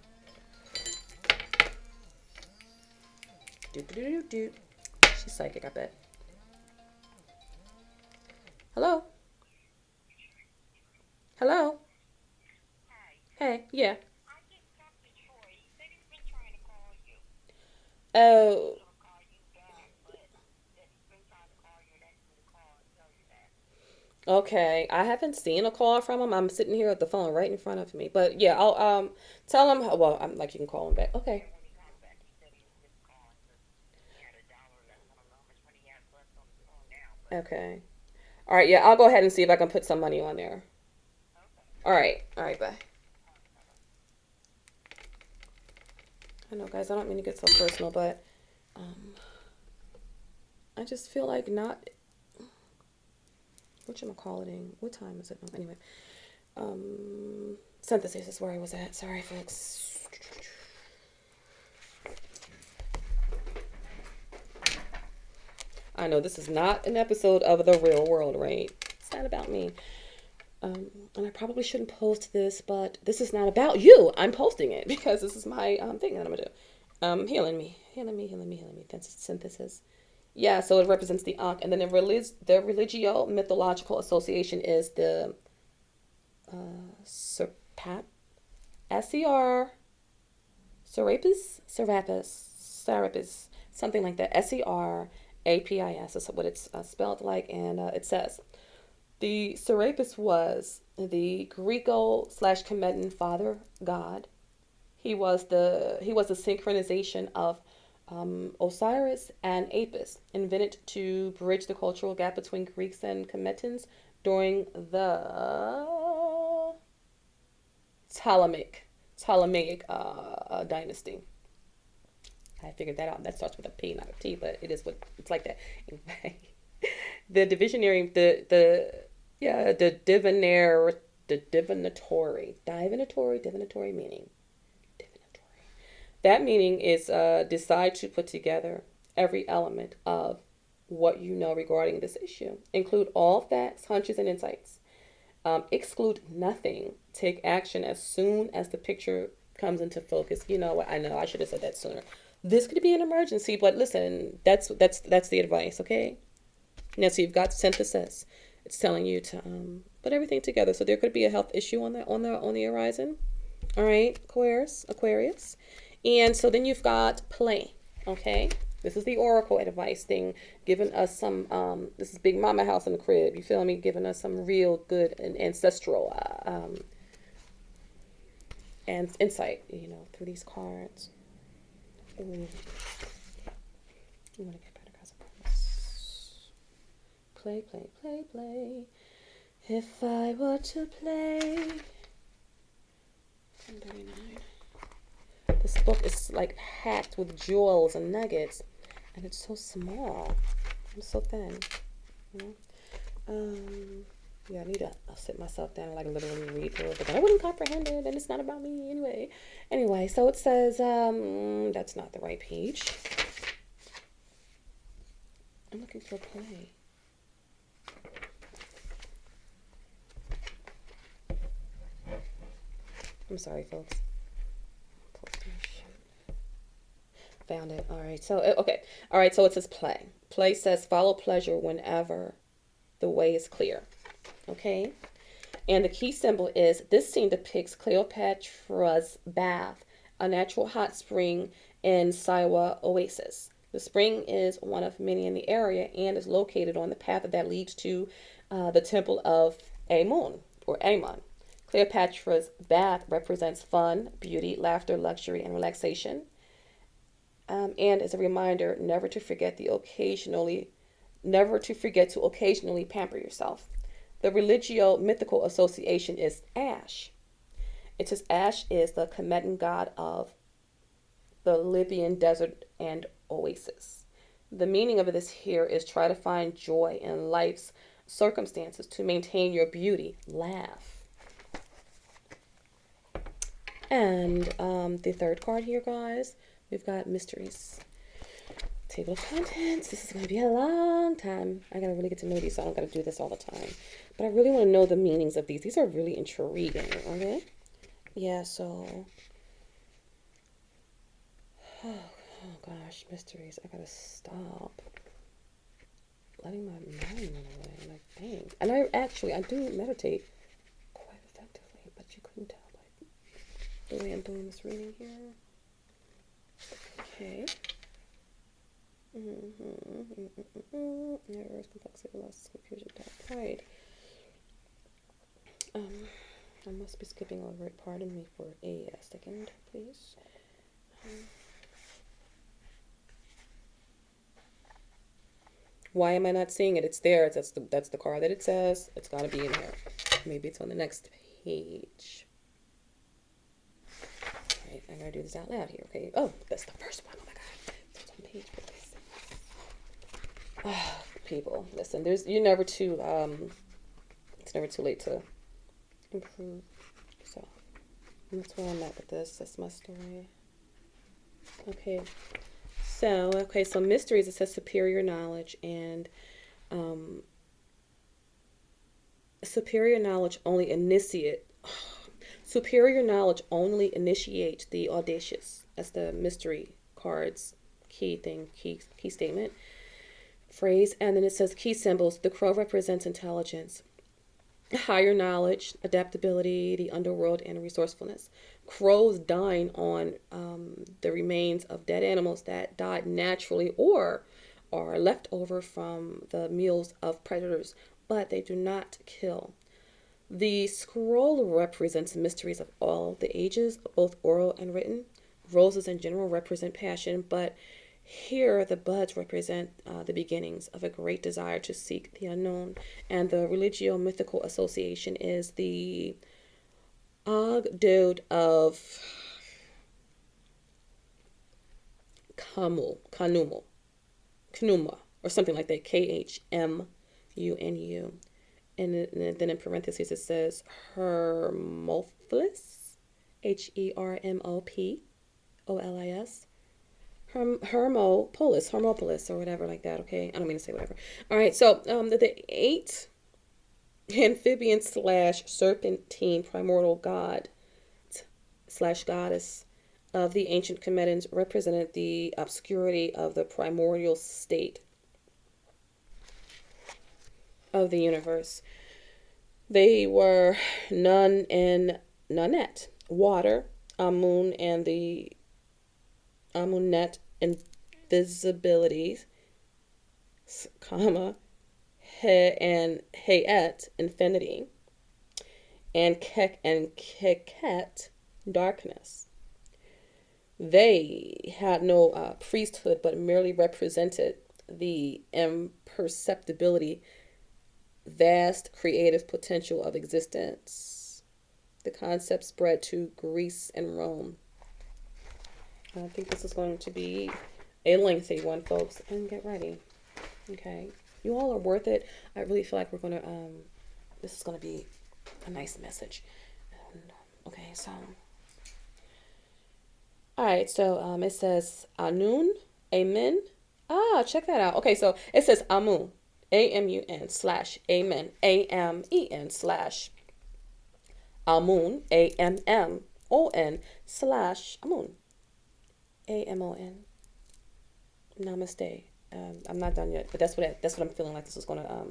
A: Do. She's psychic, I bet. Hello? Hello? Hey, yeah. Oh, okay. I haven't seen a call from him. I'm sitting here at the phone right in front of me. But yeah, I'll tell him. Well, I'm like you can call him back. Okay. Okay. All right. Yeah, I'll go ahead and see if I can put some money on there. All right. All right. Bye. I know, guys. I don't mean to get so personal, but um, I just feel like not. What you call it in? What time is it? No, anyway. Synthesis is where I was at. Sorry, folks. I know this is not an episode of the real world, right? It's not about me. And I probably shouldn't post this, but this is not about you. I'm posting it because this is my thing that I'm gonna do. Healing me, healing me, healing me, healing me. That's synthesis. Yeah, so it represents the Ankh, and then the religio mythological association is the Serpat, S-E-R, Serapis, something like that. Serapis is what it's spelled like, and it says the Serapis was the Greco slash Kemetan father god. He was the synchronization of Osiris and Apis, invented to bridge the cultural gap between Greeks and Kemetans during the Ptolemaic dynasty. I figured that out. That starts with a P, not a T, but it is what it's like that. Anyway, the divisionary, the yeah, the divinaire, the divinatory meaning. Divinatory. That meaning is decide to put together every element of what you know regarding this issue. Include all facts, hunches, and insights. Exclude nothing. Take action as soon as the picture comes into focus. You know what? I know I should have said that sooner. This could be an emergency, but listen, that's the advice, okay? Now, so you've got synthesis. It's telling you to put everything together. So there could be a health issue on the horizon. All right, Aquarius. And so then you've got play. Okay. This is the oracle advice thing, giving us some. This is Big Mama House in the crib. You feel me? Giving us some real good and ancestral and insight. Through these cards. Ooh. You want to get better cards? Play, play, play, play. If I were to play. 139. This book is like packed with jewels and nuggets, and it's so small. I'm so thin. You know? Yeah, I need to I'll sit myself down and like literally read through it, but I wouldn't comprehend it, and it's not about me anyway. Anyway, so it says that's not the right page. I'm looking for a play. I'm sorry, folks. Found it. All right. So, okay. All right. So it says play. Play says follow pleasure whenever the way is clear. Okay. And the key symbol is this scene depicts Cleopatra's bath, a natural hot spring in Siwa Oasis. The spring is one of many in the area and is located on the path that leads to the temple of Amun or Amon. Cleopatra's bath represents fun, beauty, laughter, luxury, and relaxation. And as a reminder, never to forget to occasionally pamper yourself. The religio mythical association is Ash. It says Ash is the Kemetan god of the Libyan desert and oasis. The meaning of this here is try to find joy in life's circumstances to maintain your beauty. Laugh. And the third card here, guys, we've got mysteries. Table of contents. This is going to be a long time. I got to really get to know these, so I don't got to do this all the time. But I really want to know the meanings of these. These are really intriguing, okay? Yeah, so... Oh gosh, mysteries. I got to stop letting my mind run away. Like, dang. And I do meditate quite effectively, but you couldn't tell by the way I'm doing this reading here. Okay. Errors, complexity, loss, confusion, doubt, pride. I must be skipping over it. Pardon me for a second, please. Why am I not seeing it? It's there. That's the card that it says. It's got to be in here. Maybe it's on the next page. Okay, I'm gonna do this out loud here. Okay. Oh, that's the first one. Oh my god. It's on page. Oh, people, listen. You're never too. It's never too late to improve. So that's where I'm at with this. That's my story. Okay. So mysteries, it says superior knowledge, and superior knowledge only initiates the audacious. That's the mystery cards key statement phrase. And then it says key symbols. The crow represents intelligence, higher knowledge, adaptability, the underworld, and resourcefulness. Crows dine on the remains of dead animals that died naturally or are left over from the meals of predators, but they do not kill. The scroll represents mysteries of all the ages, both oral and written. Roses in general represent passion, but here the buds represent the beginnings of a great desire to seek the unknown. And the religio-mythical association is the Ogdode of Khnuma, or something like that, Khmunu. And then in parentheses it says Hermopolis, Hermopolis. Hermopolis, or whatever like that. Okay, I don't mean to say whatever. All right, so the 8 amphibian / serpentine primordial god / goddess of the ancient Comedians represented the obscurity of the primordial state of the universe. They were Nun and Nunette, water, Amun, and the Amunet, invisibility, comma, He and Hayet, infinity, and Keket, darkness. They had no priesthood, but merely represented the imperceptibility, vast creative potential of existence. The concept spread to Greece and Rome. I think this is going to be a lengthy one, folks, and get ready. Okay, you all are worth it. I really feel like we're gonna this is gonna be a nice message. Okay, so all right, so it says Anun, Amen. Check that out. Okay, so it says Amun, AMUN / Amen, AMEN / Amun, AMMON / Amun, AMON. Namaste. I'm not done yet, but that's what I'm feeling like this is going to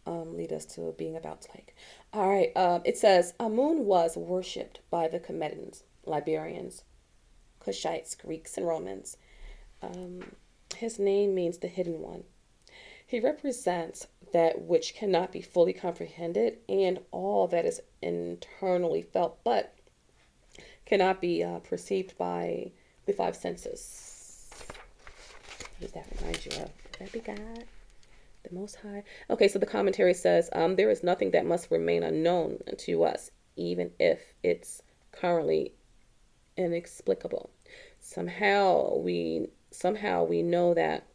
A: lead us to being about like. All right. It says Amun was worshipped by the Comedians, Liberians, Cushites, Greeks, and Romans. His name means the hidden one. He represents that which cannot be fully comprehended and all that is internally felt, but cannot be perceived by the 5 senses. What does that remind you of? Would that be God? The Most High? Okay, so the commentary says, there is nothing that must remain unknown to us, even if it's currently inexplicable. Somehow we know that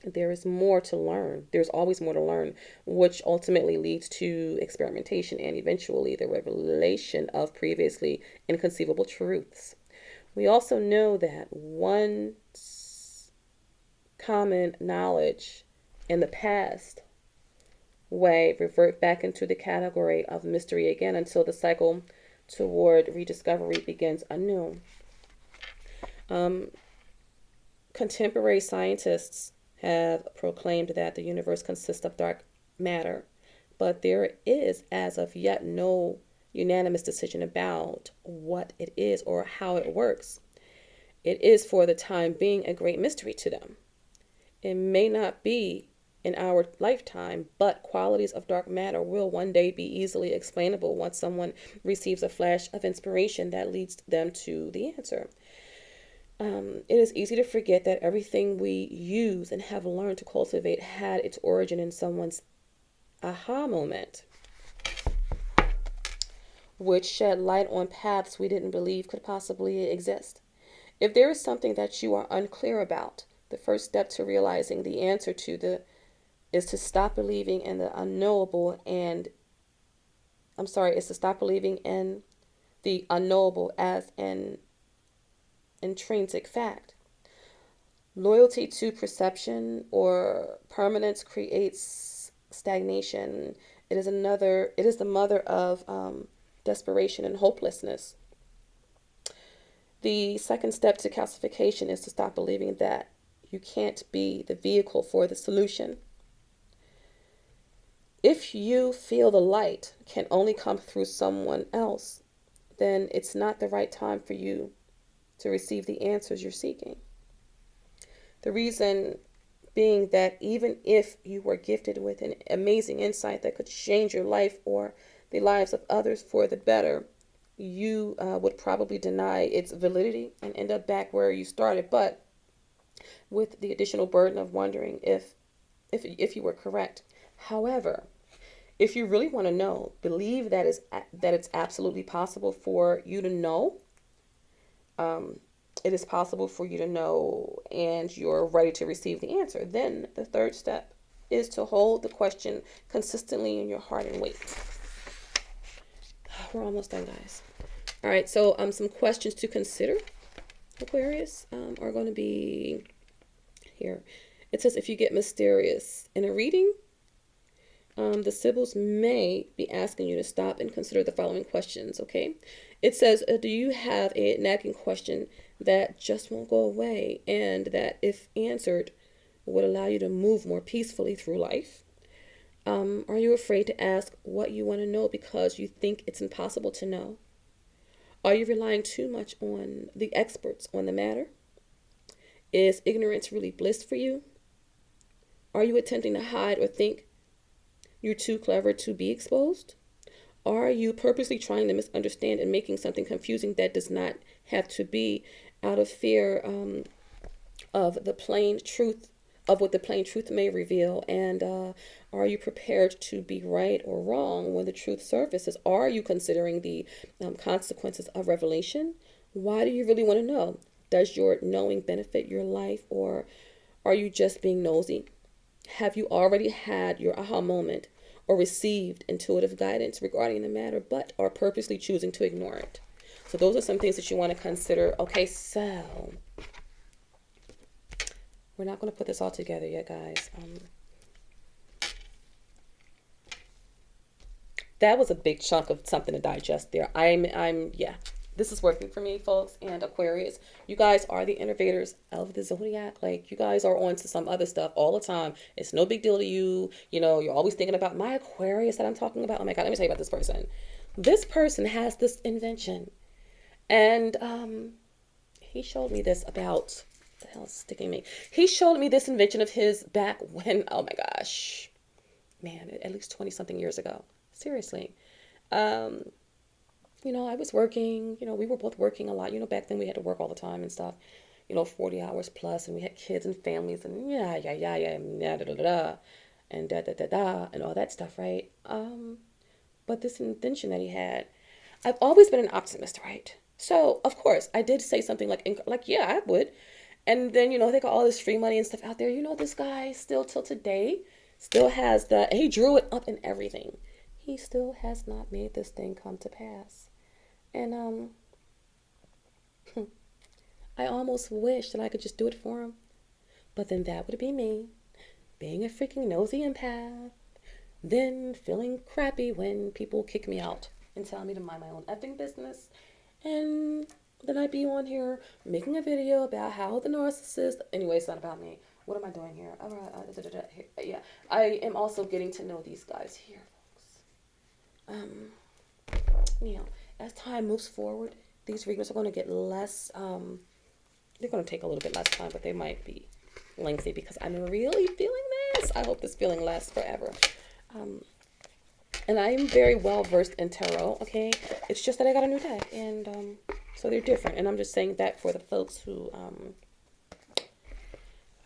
A: there is more to learn. There's always more to learn, which ultimately leads to experimentation and eventually the revelation of previously inconceivable truths. We also know that once common knowledge in the past way revert back into the category of mystery again until the cycle toward rediscovery begins anew. Contemporary scientists have proclaimed that the universe consists of dark matter, but there is as of yet no unanimous decision about what it is or how it works. It is for the time being a great mystery to them. It may not be in our lifetime, but qualities of dark matter will one day be easily explainable once someone receives a flash of inspiration that leads them to the answer. It is easy to forget that everything we use and have learned to cultivate had its origin in someone's aha moment, which shed light on paths we didn't believe could possibly exist. If there is something that you are unclear about, the first step to realizing the answer to the is to stop believing in the unknowable and is to stop believing in the unknowable as an intrinsic fact. Loyalty to perception or permanence creates stagnation. It is the mother of desperation and hopelessness. The second step to calcification is to stop believing that you can't be the vehicle for the solution. If you feel the light can only come through someone else, then it's not the right time for you to receive the answers you're seeking. The reason being that even if you were gifted with an amazing insight that could change your life or the lives of others for the better, you would probably deny its validity and end up back where you started, but with the additional burden of wondering if you were correct. However, if you really want to know, believe that it's absolutely possible for you to know. It is possible for you to know, and you're ready to receive the answer. Then the third step is to hold the question consistently in your heart and wait. We're almost done, guys. All right, so some questions to consider, Aquarius, are going to be here. It says if you get mysterious in a reading, the Sibyls may be asking you to stop and consider the following questions, okay? It says, do you have a nagging question that just won't go away and that, if answered, would allow you to move more peacefully through life? Are you afraid to ask what you want to know because you think it's impossible to know? Are you relying too much on the experts on the matter? Is ignorance really bliss for you? Are you attempting to hide or think you're too clever to be exposed? Are you purposely trying to misunderstand and making something confusing that does not have to be, out of fear of the plain truth, of what the plain truth may reveal? And are you prepared to be right or wrong when the truth surfaces? Are you considering the consequences of revelation? Why do you really want to know? Does your knowing benefit your life, or are you just being nosy? Have you already had your aha moment or received intuitive guidance regarding the matter, but are purposely choosing to ignore it? So those are some things that you want to consider. Okay, so we're not going to put this all together yet, guys. That was a big chunk of something to digest there. Yeah. This is working for me, folks. And Aquarius, you guys are the innovators of the zodiac. Like, you guys are on to some other stuff all the time. It's no big deal to you. You know, you're always thinking about my Aquarius that I'm talking about. Oh my God, let me tell you about this person. This person has this invention. And he showed me this about, what the hell is sticking me? He showed me this invention of his back when, oh my gosh, man, at least 20 something years ago. Seriously. You know, I was working, you know, we were both working a lot. You know, back then we had to work all the time and stuff, you know, 40 hours plus, and we had kids and families and yeah, da, da, da, da, and da, da, da, da, and all that stuff, right? But this invention that he had, I've always been an optimist, right? So, of course, I did say something like, yeah, I would. And then, you know, they got all this free money and stuff out there. You know, this guy still till today still has he drew it up and everything. He still has not made this thing come to pass. And I almost wish that I could just do it for him. But then that would be me, being a freaking nosy empath, then feeling crappy when people kick me out and tell me to mind my own effing business. And then I'd be on here making a video about how the narcissist, anyway, it's not about me. What am I doing here? Yeah, I am also getting to know these guys here, folks. You know, as time moves forward, these readings are going to get less, they're going to take a little bit less time, but they might be lengthy because I'm really feeling this. I hope this feeling lasts forever. And I'm very well versed in tarot, okay? It's just that I got a new deck, and so they're different. And I'm just saying that for the folks who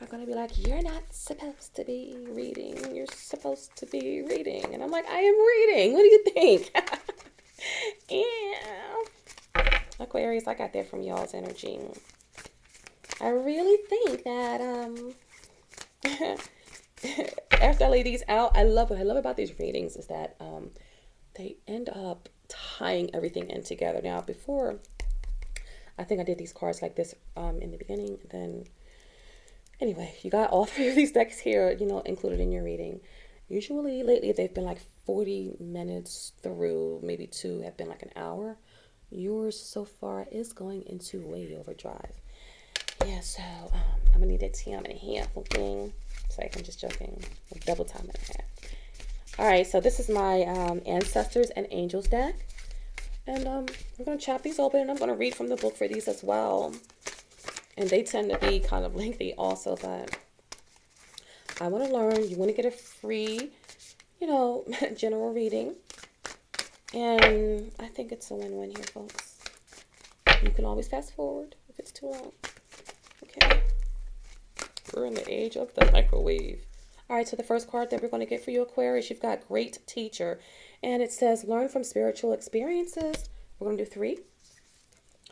A: are going to be like, you're not supposed to be reading. You're supposed to be reading. And I'm like, I am reading. What do you think? Yeah. Aquarius, I got that from y'all's energy. I really think that after I lay these out, what I love about these readings is that they end up tying everything in together. Now, before, I think I did these cards like this in the beginning. Then, anyway, you got all three of these decks here, you know, included in your reading. Usually, lately, they've been like 40 minutes through, maybe two have been like an hour. Yours so far is going into way overdrive. Yeah, so I'm gonna need that tea. I'm in a handful thing. So I'm just joking. Double time and a half. All right, so this is my Ancestors and Angels deck. And we're going to chop these open, and I'm going to read from the book for these as well. And they tend to be kind of lengthy also, but I want to learn. You want to get a free, you know, general reading. And I think it's a win-win here, folks. You can always fast forward if it's too long. Okay. We're in the age of the microwave. All right, so the first card that we're going to get for you, Aquarius, you've got Great Teacher. And it says, learn from spiritual experiences. We're going to do 3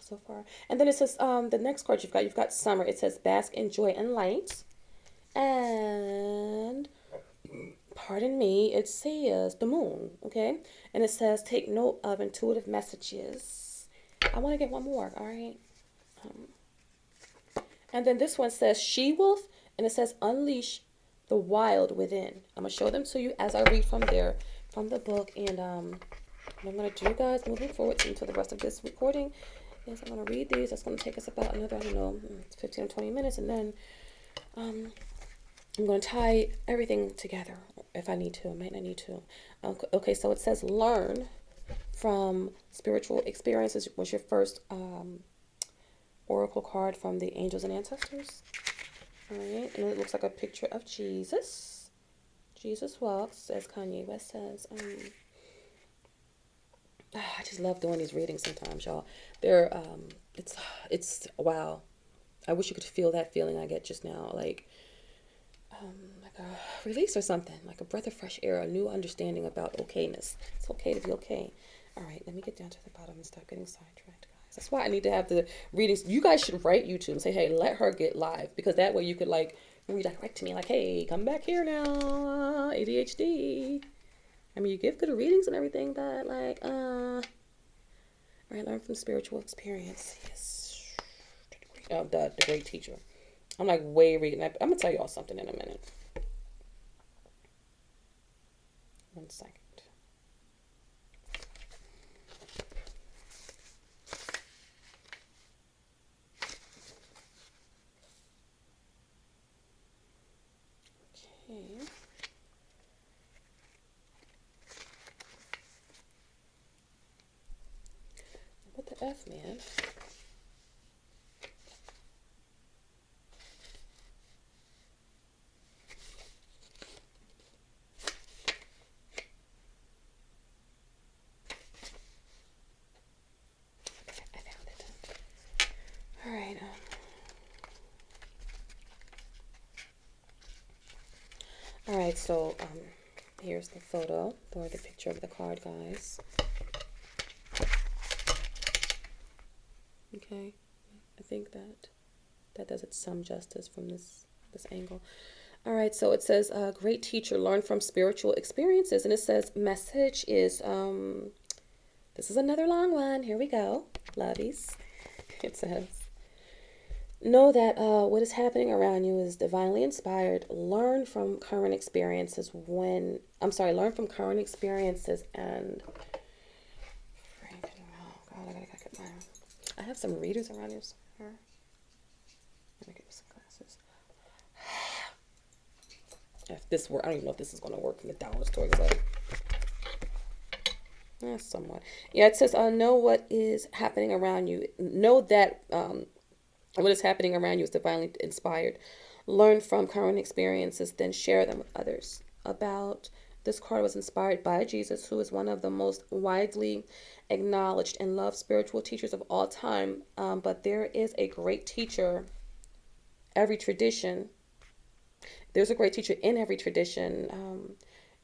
A: so far. And then it says, the next card you've got Summer. It says, bask in joy and light. And, pardon me, it says the Moon, okay? And it says, take note of intuitive messages. I want to get one more, all right? And then this one says She-Wolf, and it says unleash the wild within. I'm going to show them to you as I read from the book. And what I'm going to do, guys, moving forward until the rest of this recording, is I'm going to read these. That's going to take us about another, I don't know, 15 or 20 minutes. And then I'm going to tie everything together if I need to. I might not need to. Okay, so it says learn from spiritual experiences was your first oracle card from the Angels and Ancestors. All right, and it looks like a picture of Jesus. Jesus walks, as Kanye West says. I just love doing these readings sometimes, y'all. They're it's wow. I wish you could feel that feeling I get just now, like a release or something, like a breath of fresh air, a new understanding about okayness. It's okay to be okay. All right, let me get down to the bottom and start getting sidetracked. That's why I need to have the readings. You guys should write YouTube and say, hey, let her get live. Because that way you could, like, redirect to me. Like, hey, come back here now. ADHD. I mean, you give good readings and everything, but, like, all right, learn from spiritual experience. Yes. Oh, the Great Teacher. I'm, like, way reading that. I'm going to tell y'all something in a minute. 1 second. What the F, man? I found it. All right. All right, so here's the photo or the picture of the card, guys. Okay, I think that does it some justice from this angle. All right, so it says, great teacher, learn from spiritual experiences. And it says, message is, this is another long one. Here we go, lovies. It says, know that what is happening around you is divinely inspired. Learn from current experiences learn from current experiences and, oh God, I gotta get mine. I have some readers around here somewhere. Let me get some glasses. If this were, I don't even know if this is going to work in the dollar store. Somewhat. Yeah, it says, know what is happening around you. Know that what is happening around you is divinely inspired. Learn from current experiences, then share them with others. About this card was inspired by Jesus, who is one of the most widely acknowledged and loved spiritual teachers of all time. But there is a great teacher, every tradition. There's a great teacher in every tradition.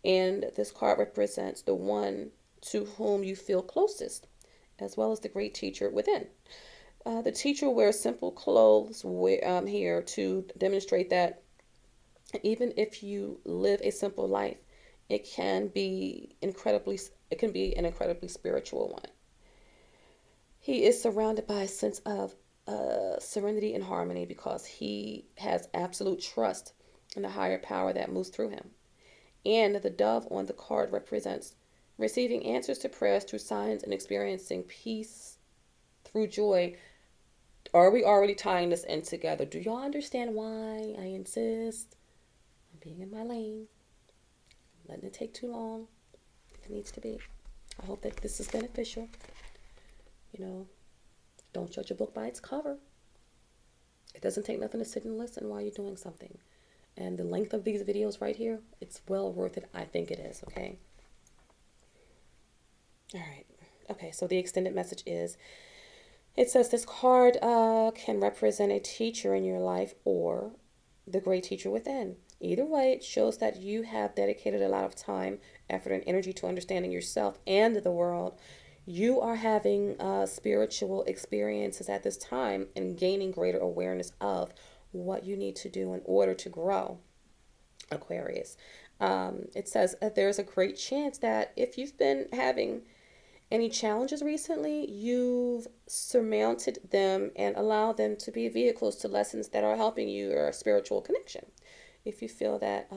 A: And this card represents the one to whom you feel closest, as well as the great teacher within. The teacher wears simple clothes here to demonstrate that even if you live a simple life, it can be an incredibly spiritual one. He is surrounded by a sense of serenity and harmony because he has absolute trust in the higher power that moves through him. And the dove on the card represents receiving answers to prayers through signs and experiencing peace through joy. Are we already tying this in together? Do y'all understand why I insist on being in my lane? Letting it take too long if it needs to be. I hope that this is beneficial. You know, don't judge a book by its cover. It doesn't take nothing to sit and listen while you're doing something. And the length of these videos right here, it's well worth it. I think it is, okay? All right. Okay, so the extended message is, it says this card can represent a teacher in your life or the great teacher within. Either way, it shows that you have dedicated a lot of time, effort, and energy to understanding yourself and the world. You are having spiritual experiences at this time and gaining greater awareness of what you need to do in order to grow, Aquarius. It says that there's a great chance that if you've been having any challenges recently, you've surmounted them and allowed them to be vehicles to lessons that are helping your spiritual connection. If you feel that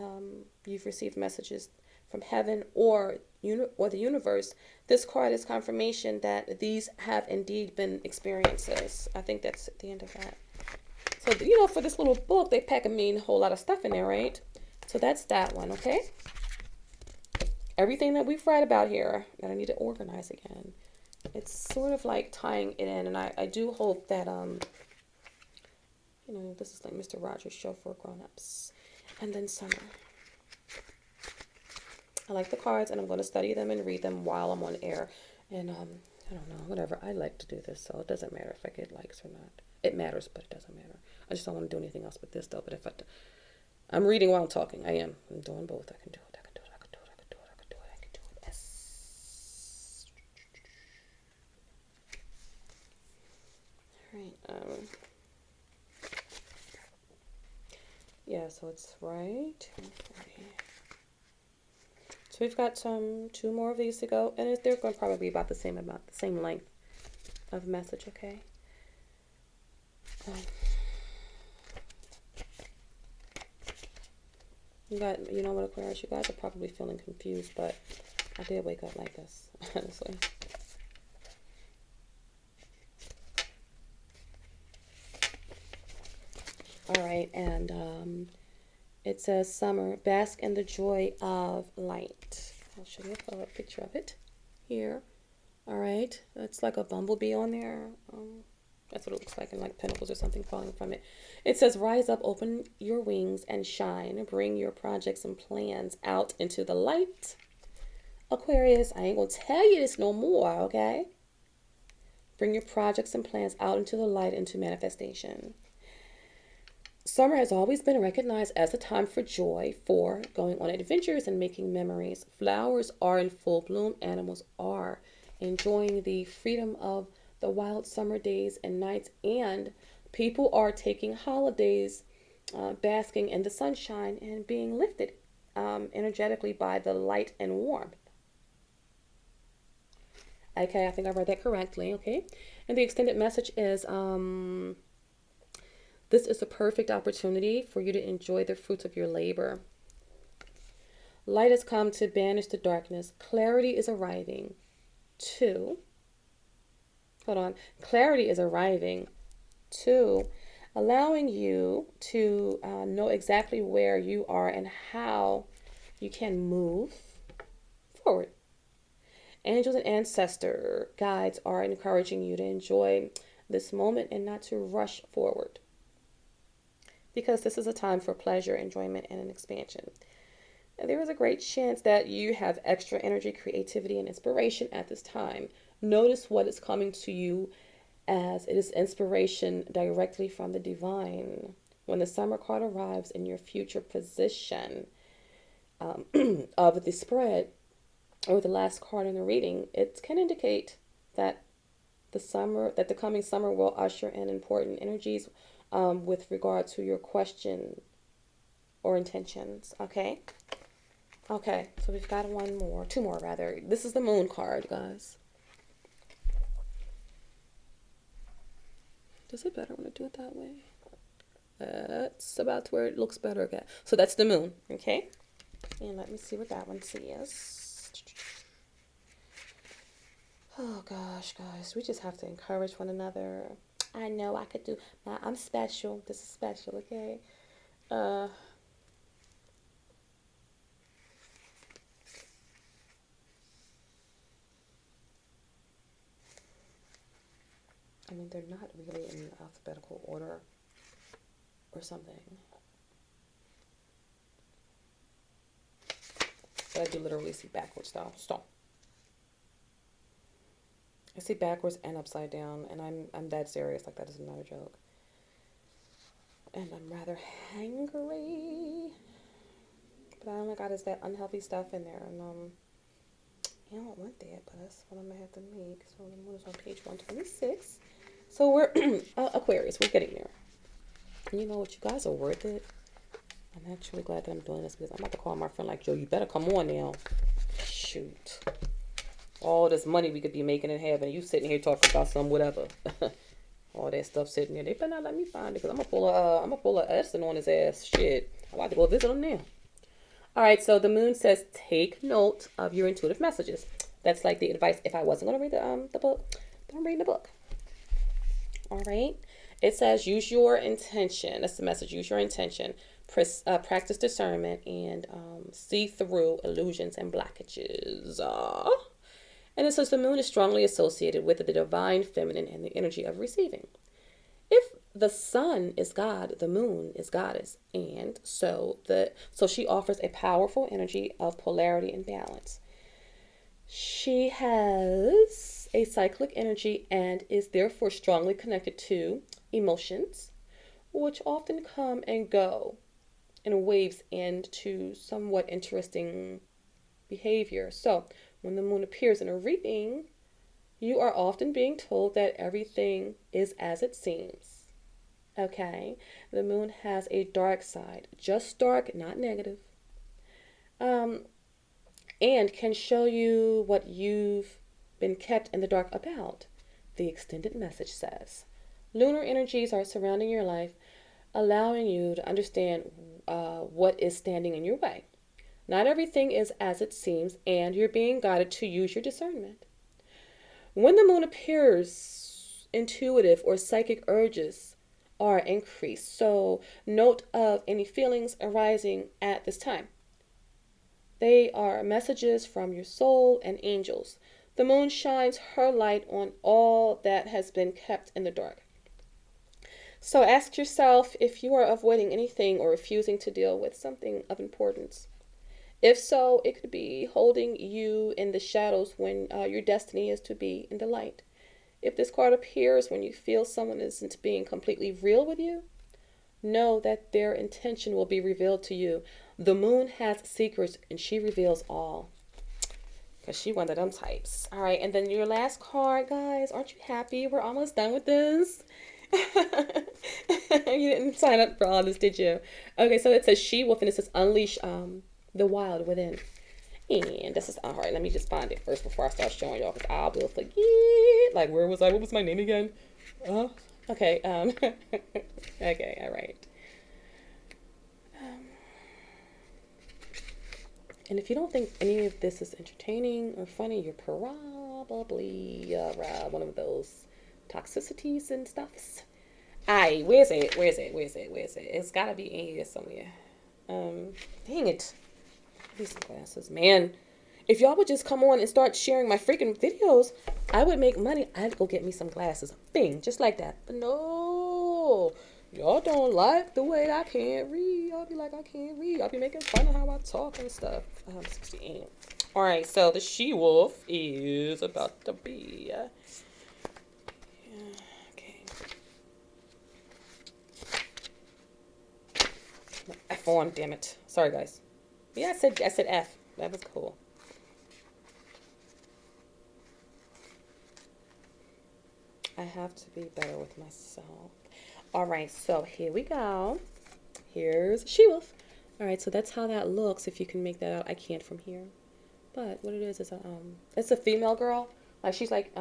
A: you've received messages from heaven or the universe, this card is confirmation that these have indeed been experiences. I think that's the end of that. So, for this little book, they pack a whole lot of stuff in there, right? So that's that one, okay? Everything that we've read about here that I need to organize again. It's sort of like tying it in, and I do hope that, this is like Mr. Rogers' show for grown-ups. And then summer. I like the cards, and I'm going to study them and read them while I'm on air. And, I don't know, whatever. I like to do this, so it doesn't matter if I get likes or not. It matters, but it doesn't matter. I just don't want to do anything else but this, though. But if I'm reading while I'm talking. I'm doing both. I can do it. Yes. All right. Yeah, so it's right. So we've got two more of these to go, and they're going to probably be about the same length of message, okay? You know what, Aquarius, you guys are probably feeling confused, but I did wake up like this, honestly. All right, and it says summer, bask in the joy of light. I'll show you a picture of it here. All right, it's like a bumblebee on there. That's what it looks like, and like pentacles or something falling from it. It says, rise up, open your wings and shine. Bring your projects and plans out into the light. Aquarius, I ain't going to tell you this no more, okay? Bring your projects and plans out into the light, into manifestation. Summer has always been recognized as a time for joy, for going on adventures and making memories. Flowers are in full bloom. Animals are enjoying the freedom of the wild summer days and nights, and people are taking holidays, basking in the sunshine and being lifted energetically by the light and warmth. Okay, I think I read that correctly, okay? And the extended message is, this is a perfect opportunity for you to enjoy the fruits of your labor. Light has come to banish the darkness. Clarity is arriving to... Clarity is arriving to allowing you to know exactly where you are and how you can move forward. Angels and ancestor guides are encouraging you to enjoy this moment and not to rush forward. because this is a time for pleasure, enjoyment, and an expansion. And there is a great chance that you have extra energy, creativity, and inspiration at this time. Notice what is coming to you as it is inspiration directly from the divine. When the summer card arrives in your future position of the spread, or the last card in the reading, it can indicate that the coming summer will usher in important energies with regard to your question or intentions. Okay. Okay, so we've got two more rather. This is the moon card, guys. Does it better when I do it that way? That's about where it looks better. Okay, so that's the moon. Okay, and let me see what that one says. Oh gosh, guys, we just have to encourage one another. I know I could do. I'm special. This is special. Okay. I mean, they're not really in alphabetical order or something. But I do literally see backwards though. So I see backwards and upside down, and I'm that serious. Like, that is not a joke. And I'm rather hangry. But oh my God, is that unhealthy stuff in there? And I don't want that, but that's what I'm gonna have to make. So the moon is on page 126. So we're Aquarius. We're getting there. And you know what? You guys are worth it. I'm actually glad that I'm doing this because I'm about to call my friend like, Joe, you better come on now. Shoot. All this money we could be making and having, you sitting here talking about some whatever. All that stuff sitting there. They better not let me find it because I'm gonna pull a Edison on his ass. Shit. I'm about to go visit him now. All right, so the moon says take note of your intuitive messages. That's like the advice. If I wasn't gonna read the book, then I'm reading the book. All right. It says use your intention. That's the message. Use your intention. Practice discernment and see through illusions and blockages. And it says the moon is strongly associated with the divine feminine and the energy of receiving. If the sun is God, the moon is goddess, and so she offers a powerful energy of polarity and balance. She has a cyclic energy and is therefore strongly connected to emotions, which often come and go in waves into somewhat interesting behavior. So when the moon appears in a reading, you are often being told that everything is as it seems. Okay? The moon has a dark side, just dark, not negative. And can show you what you've been kept in the dark about. The extended message says lunar energies are surrounding your life, allowing you to understand what is standing in your way. Not everything is as it seems, and you're being guided to use your discernment. When the moon appears, intuitive or psychic urges are increased. So note of any feelings arising at this time. They are messages from your soul and angels. The moon shines her light on all that has been kept in the dark. So ask yourself if you are avoiding anything or refusing to deal with something of importance. If so, it could be holding you in the shadows when your destiny is to be in the light. If this card appears when you feel someone isn't being completely real with you, know that their intention will be revealed to you. The moon has secrets and she reveals all. Because she one of them types. All right, and then your last card, guys. Aren't you happy? We're almost done with this. You didn't sign up for all this, did you? Okay, so it says she-wolf and it says unleash the wild within. And this is, all right, let me just find it first before I start showing y'all because I will forget. Like, where was I? What was my name again? Okay, okay, all right. And if you don't think any of this is entertaining or funny, you're probably one of those toxicities and stuffs. Aye, where's it? It's gotta be in here somewhere. Dang it. These glasses, man. If y'all would just come on and start sharing my freaking videos, I would make money. I'd go get me some glasses. Bing, just like that. But no. Y'all don't like the way I can't read. Y'all be like, I can't read. Y'all be making fun of how I talk and stuff. 68. All right, so the she-wolf is about to be... okay. F on, damn it. Sorry, guys. Yeah, I said F. That was cool. I have to be better with myself. All right, so here we go. Here's she-wolf. All right, so that's how that looks. If you can make that out, I can't from here. But what it is it's a female girl. Like she's like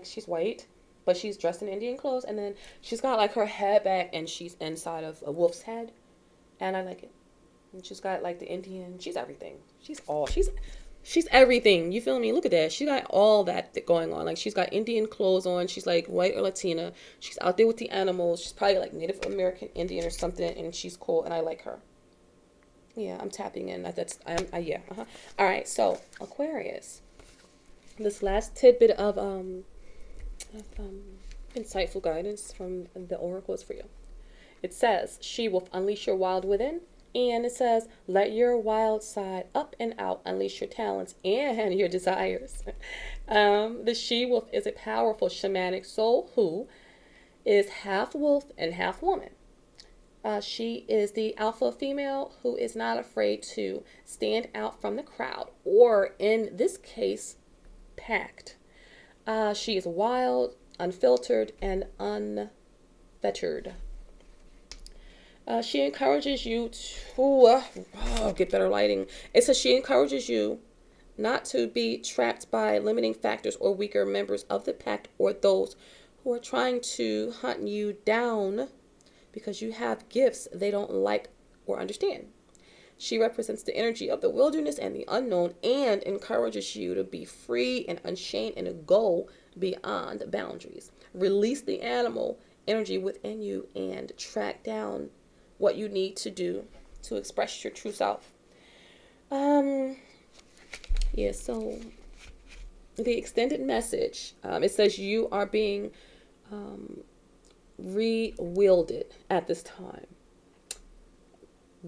A: she's white, but she's dressed in Indian clothes, and then she's got like her head back, and she's inside of a wolf's head, and I like it. And she's got like the Indian. She's everything. She's everything. You feel me? Look at that. She got all that going on. Like she's got Indian clothes on. She's like white or Latina. She's out there with the animals. She's probably like Native American Indian or something, and she's cool, and I like her. Yeah, I'm tapping in. Yeah. All right, so Aquarius. This last tidbit of insightful guidance from the oracles for you. It says, "She will unleash your wild within," and it says, "Let your wild side up and out, unleash your talents and your desires." The she wolf is a powerful shamanic soul who is half wolf and half woman. She is the alpha female who is not afraid to stand out from the crowd, or in this case, packed. She is wild, unfiltered, and unfettered. She encourages you to get better lighting. It says she encourages you not to be trapped by limiting factors or weaker members of the pack, or those who are trying to hunt you down because you have gifts they don't like or understand. She represents the energy of the wilderness and the unknown, and encourages you to be free and unchained and to go beyond boundaries. Release the animal energy within you and track down what you need to do to express your true self. Yeah, so the extended message, it says you are being re-wielded at this time,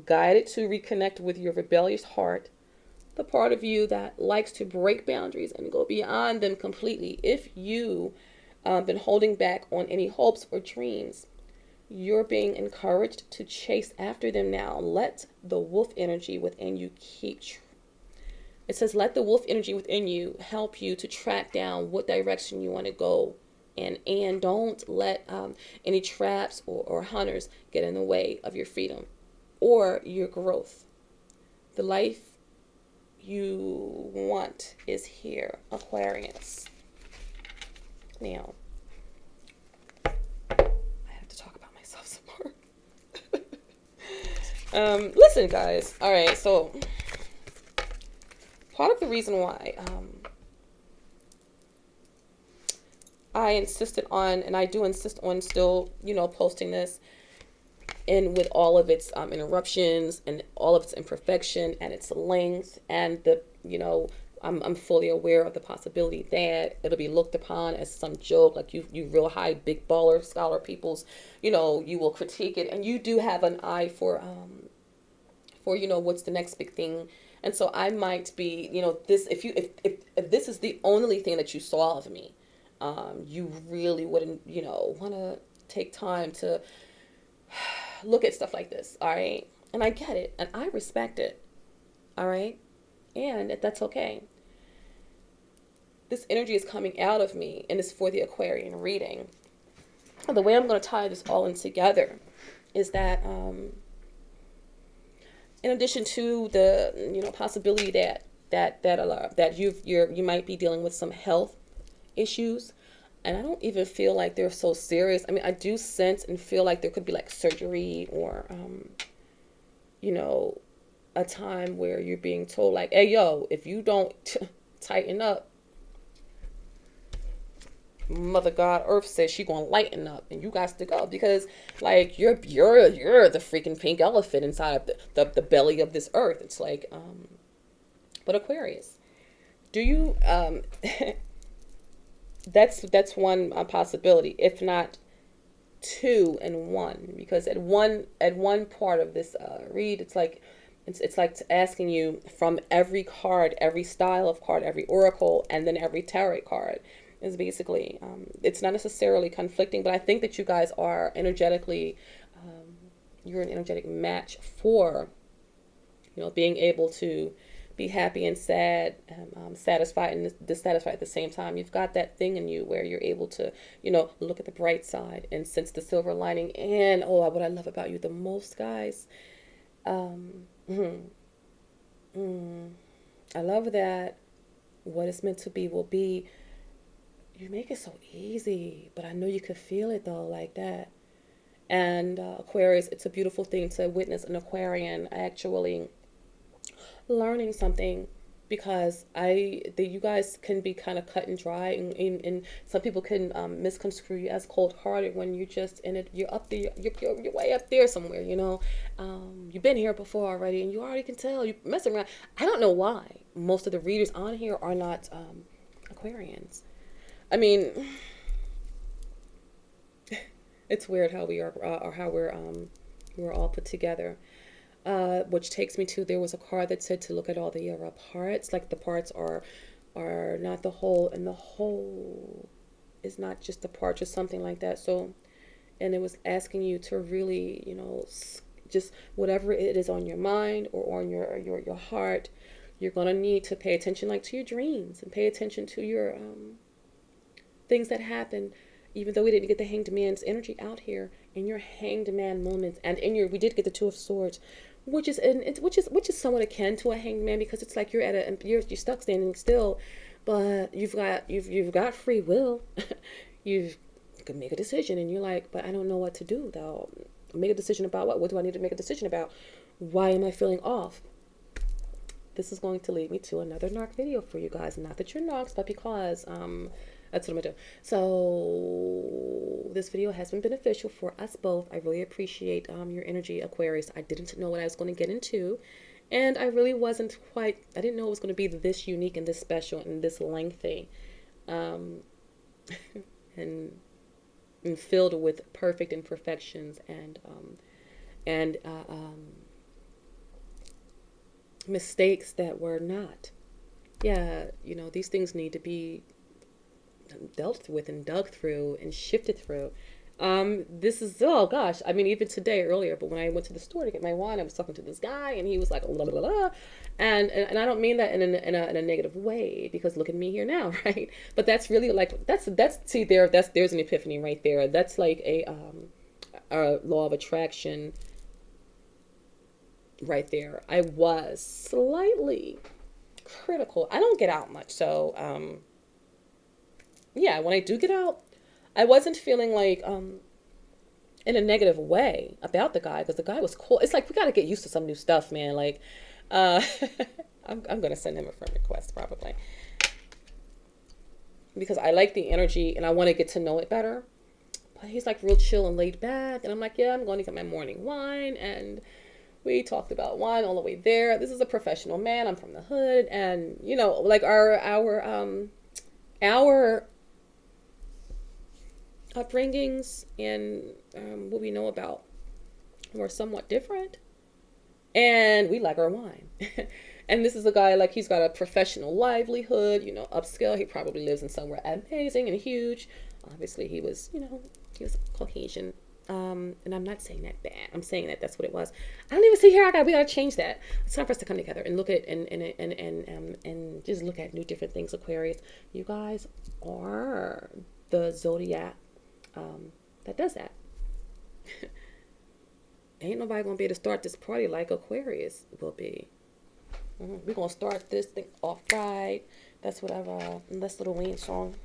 A: guided to reconnect with your rebellious heart, the part of you that likes to break boundaries and go beyond them completely. If you been holding back on any hopes or dreams, you're being encouraged to chase after them now. Let the wolf energy within you it says, let the wolf energy within you help you to track down what direction you want to go. And don't let any traps or hunters get in the way of your freedom or your growth. The life you want is here, Aquarius. Now, I have to talk about myself some more. Listen, guys. All right, so part of the reason why I insisted on, and I do insist on still, posting this, and with all of its interruptions and all of its imperfection and its length, and I'm fully aware of the possibility that it'll be looked upon as some joke, like you real high big baller scholar peoples, you will critique it, and you do have an eye for what's the next big thing. And so I might be, this, if this is the only thing that you saw of me, you really wouldn't, want to take time to look at stuff like this. All right. And I get it. And I respect it. All right. And that's okay. This energy is coming out of me, and it's for the Aquarian reading. The way I'm going to tie this all in together is that, in addition to the, possibility that you might be dealing with some health issues, and I don't even feel like they're so serious. I mean, I do sense and feel like there could be like surgery or, a time where you're being told like, hey, yo, if you don't tighten up, Mother God Earth says she gonna lighten up, and you got to go, because like you're the freaking pink elephant inside of the belly of this earth. It's like, but Aquarius, do you that's one possibility. If not two in one, because at one part of this read, it's like asking you from every card, every style of card, every oracle, and then every tarot card is basically, it's not necessarily conflicting, but I think that you guys are energetically, you're an energetic match for, being able to be happy and sad, satisfied and dissatisfied at the same time. You've got that thing in you where you're able to, look at the bright side and sense the silver lining. And what I love about you the most, guys, I love that what is meant to be will be. You make it so easy, but I know you could feel it though, like that. And Aquarius, it's a beautiful thing to witness an Aquarian actually learning something, because you guys can be kind of cut and dry, and some people can misconstrue you as cold-hearted when you're just in it. You're up there, you're way up there somewhere, you've been here before already, and you already can tell you messing around. I don't know why most of the readers on here are not Aquarians. I mean, it's weird how we are, or how we're all put together. Which takes me to, there was a card that said to look at all the parts, like the parts are not the whole, and the whole is not just the parts, or something like that. So, and it was asking you to really, just whatever it is on your mind or on your heart, you're gonna need to pay attention, like to your dreams, and pay attention to your things that happen. Even though we didn't get the Hanged Man's energy out here, in your Hanged Man moments, and we did get the Two of Swords, which is somewhat akin to a Hanged Man, because it's like you're stuck standing still, but you've got free will. You can make a decision, and you're like, but I don't know what to do though. Make a decision about what? What do I need to make a decision about? Why am I feeling off? This is going to lead me to another narc video for you guys. Not that you're narcs, but because that's what I'm gonna do. So this video has been beneficial for us both. I really appreciate your energy, Aquarius. I didn't know what I was going to get into, and I really wasn't quite. I didn't know it was going to be this unique and this special and this lengthy, and filled with perfect imperfections and mistakes that were not. Yeah, these things need to be dealt with and dug through and shifted through. This is, oh gosh, I mean, even today earlier, but when I went to the store to get my wine, I was talking to this guy, and he was like, blah, blah, blah, and I don't mean that in a negative way, because look at me here now, right? But that's really like, there's an epiphany right there. That's like a law of attraction right there. I was slightly critical. I don't get out much, so yeah, when I do get out, I wasn't feeling like in a negative way about the guy, because the guy was cool. It's like we got to get used to some new stuff, man. Like I'm gonna send him a friend request probably, because I like the energy and I want to get to know it better. But he's like real chill and laid back, and I'm like, yeah, I'm going to get my morning wine, and we talked about wine all the way there. This is a professional man. I'm from the hood, and like our upbringings and what we know about were somewhat different, and we like our wine. And this is a guy, like, he's got a professional livelihood, upscale. He probably lives in somewhere amazing and huge. Obviously he was Caucasian, and I'm not saying that bad. I'm saying that that's what it was. I don't even see here. We gotta change that. It's time for us to come together and look at and just look at new different things. Aquarius, you guys are the zodiac that does that. Ain't nobody gonna be able to start this party like Aquarius will be. We're gonna start this thing off right. That's whatever. This little Wayne song.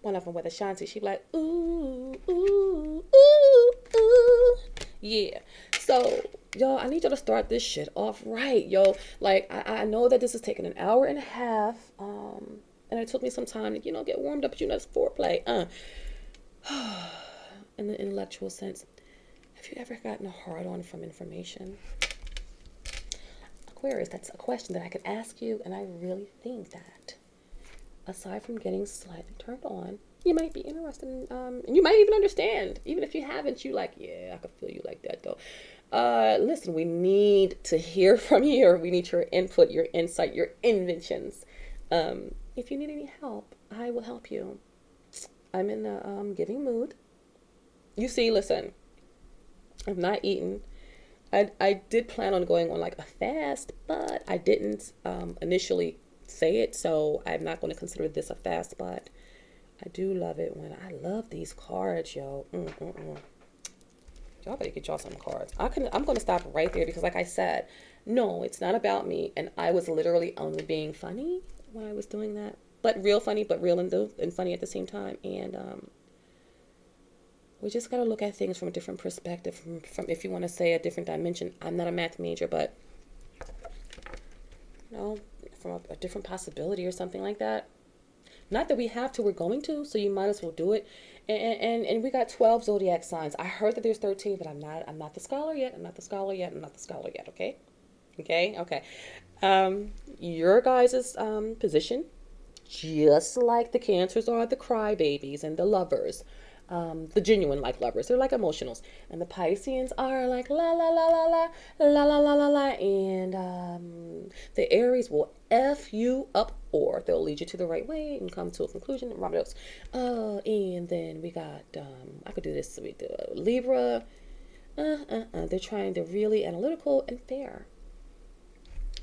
A: One of them with Ashanti, she be like, ooh, ooh, ooh, ooh. Yeah. So, y'all, I need y'all to start this shit off right, yo. Like, I know that this is taking an hour and a half, and it took me some time to, get warmed up, it's foreplay. In the intellectual sense. Have you ever gotten a hard-on from information? Aquarius, that's a question that I could ask you, and I really think that, aside from getting slightly turned on, you might be interested in, and you might even understand. Even if you haven't, you like, yeah, I can feel you like that though. Listen, we need to hear from you, or we need your input, your insight, your inventions. If you need any help, I will help you. I'm in the giving mood. You see, listen, I've not eaten. I did plan on going on like a fast, but I didn't initially say it, so I'm not going to consider this a fast. But I do love it when I love these cards, yo. Y'all better get y'all some cards. I'm going to stop right there because, like I said, no, it's not about me, and I was literally only being funny when I was doing that, but real funny, but real and funny at the same time, and we just got to look at things from a different perspective, from if you want to say a different dimension. I'm not a math major, but you know, from a different possibility or something like that. Not that we have to, we're going to, so you might as well do it. And we got 12 zodiac signs. I heard that there's 13, but I'm not the scholar yet. I'm not the scholar yet. I'm not the scholar yet, okay? Okay. Your guys' position, just like the Cancers are the crybabies and the lovers, the genuine like lovers. They're like emotionals, and the Pisceans are like la la la la la la la la la la, and the Aries will f you up, or they'll lead you to the right way and come to a conclusion. Romanos. And then we got I could do this. We do Libra. They're trying to really analytical and fair.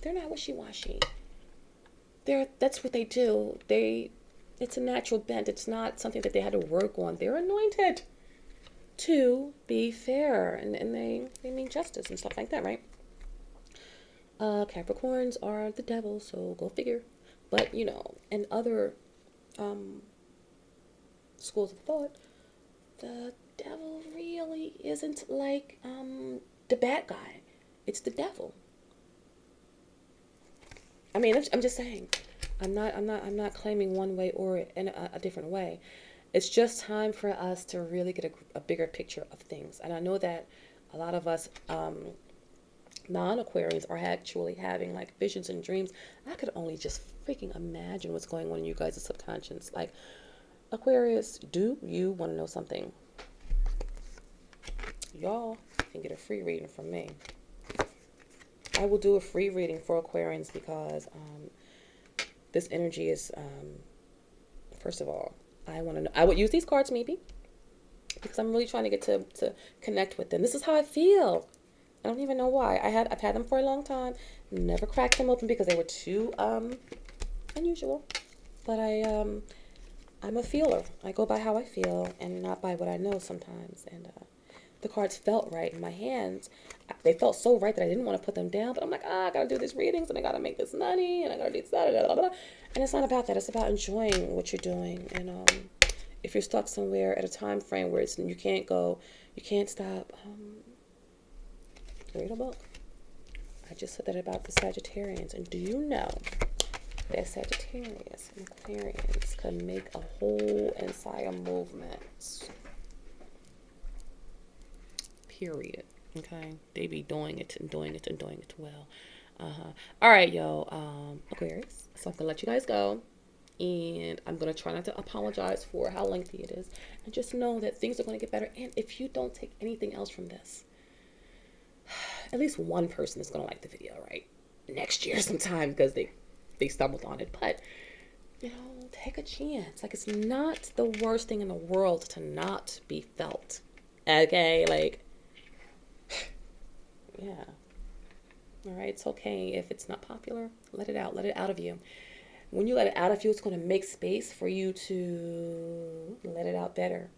A: They're not wishy-washy. That's what they do. It's a natural bent. It's not something that they had to work on. They're anointed to be fair, and they mean justice and stuff like that, right? Capricorns are the devil, so go figure. But you know, in other schools of thought, the devil really isn't like the bad guy. It's the devil. I mean, I'm just saying. I'm not claiming one way or in a different way. It's just time for us to really get a bigger picture of things. And I know that a lot of us non-Aquarians are actually having like visions and dreams. I could only just freaking imagine what's going on in you guys' subconscious. Like, Aquarius, do you want to know something? Y'all can get a free reading from me. I will do a free reading for Aquarians because this energy is, first of all, I want to know. I would use these cards maybe because I'm really trying to get to connect with them. This is how I feel. I don't even know why. I've had them for a long time. Never cracked them open because they were too unusual. But I'm a feeler. I go by how I feel and not by what I know sometimes. And the cards felt right in my hands. They felt so right that I didn't want to put them down. But I'm like, I gotta do these readings and I gotta make this money and I gotta do this, blah, blah, blah. And it's not about that. It's about enjoying what you're doing. And if you're stuck somewhere at a time frame where you can't go, you can't stop, read a book. I just said that about the Sagittarians. And do you know that Sagittarius and Aquarians can make a whole entire movement? Period. Okay, they be doing it and doing it and doing it well. All right, yo, Aquarius. So I'm gonna let you guys go, and I'm gonna try not to apologize for how lengthy it is, and just know that things are gonna get better. And if you don't take anything else from this, at least one person is gonna like the video, right? Next year sometime because they stumbled on it, but you know, take a chance. Like, it's not the worst thing in the world to not be felt. Okay, like. Yeah. All right. It's okay if it's not popular. Let it out. Let it out of you. When you let it out of you, it's going to make space for you to let it out better.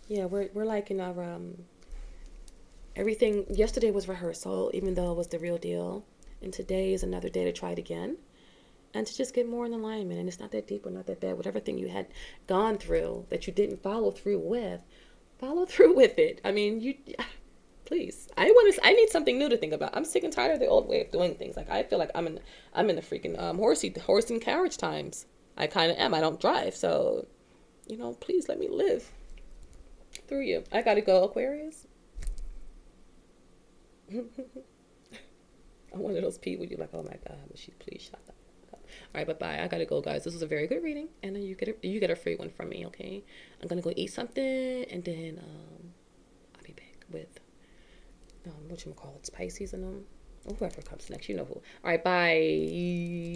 A: Yeah, we're like in our everything. Yesterday was rehearsal, even though it was the real deal, and today is another day to try it again, and to just get more in alignment. And it's not that deep or not that bad. Whatever thing you had gone through that you didn't follow through with it. I mean, you. Please, I need something new to think about. I'm sick and tired of the old way of doing things. Like, I feel like I'm in the freaking horse and carriage times. I kind of am. I don't drive, so you know, please let me live through you. I gotta go, Aquarius. I'm one of those people you're like, oh my God, but please shut up. right, bye-bye. I gotta go, guys. This was a very good reading, and then you get a free one from me, okay? I'm gonna go eat something, and then I'll be back with what you call it, Pisces and whoever comes next. You know who. All right, bye.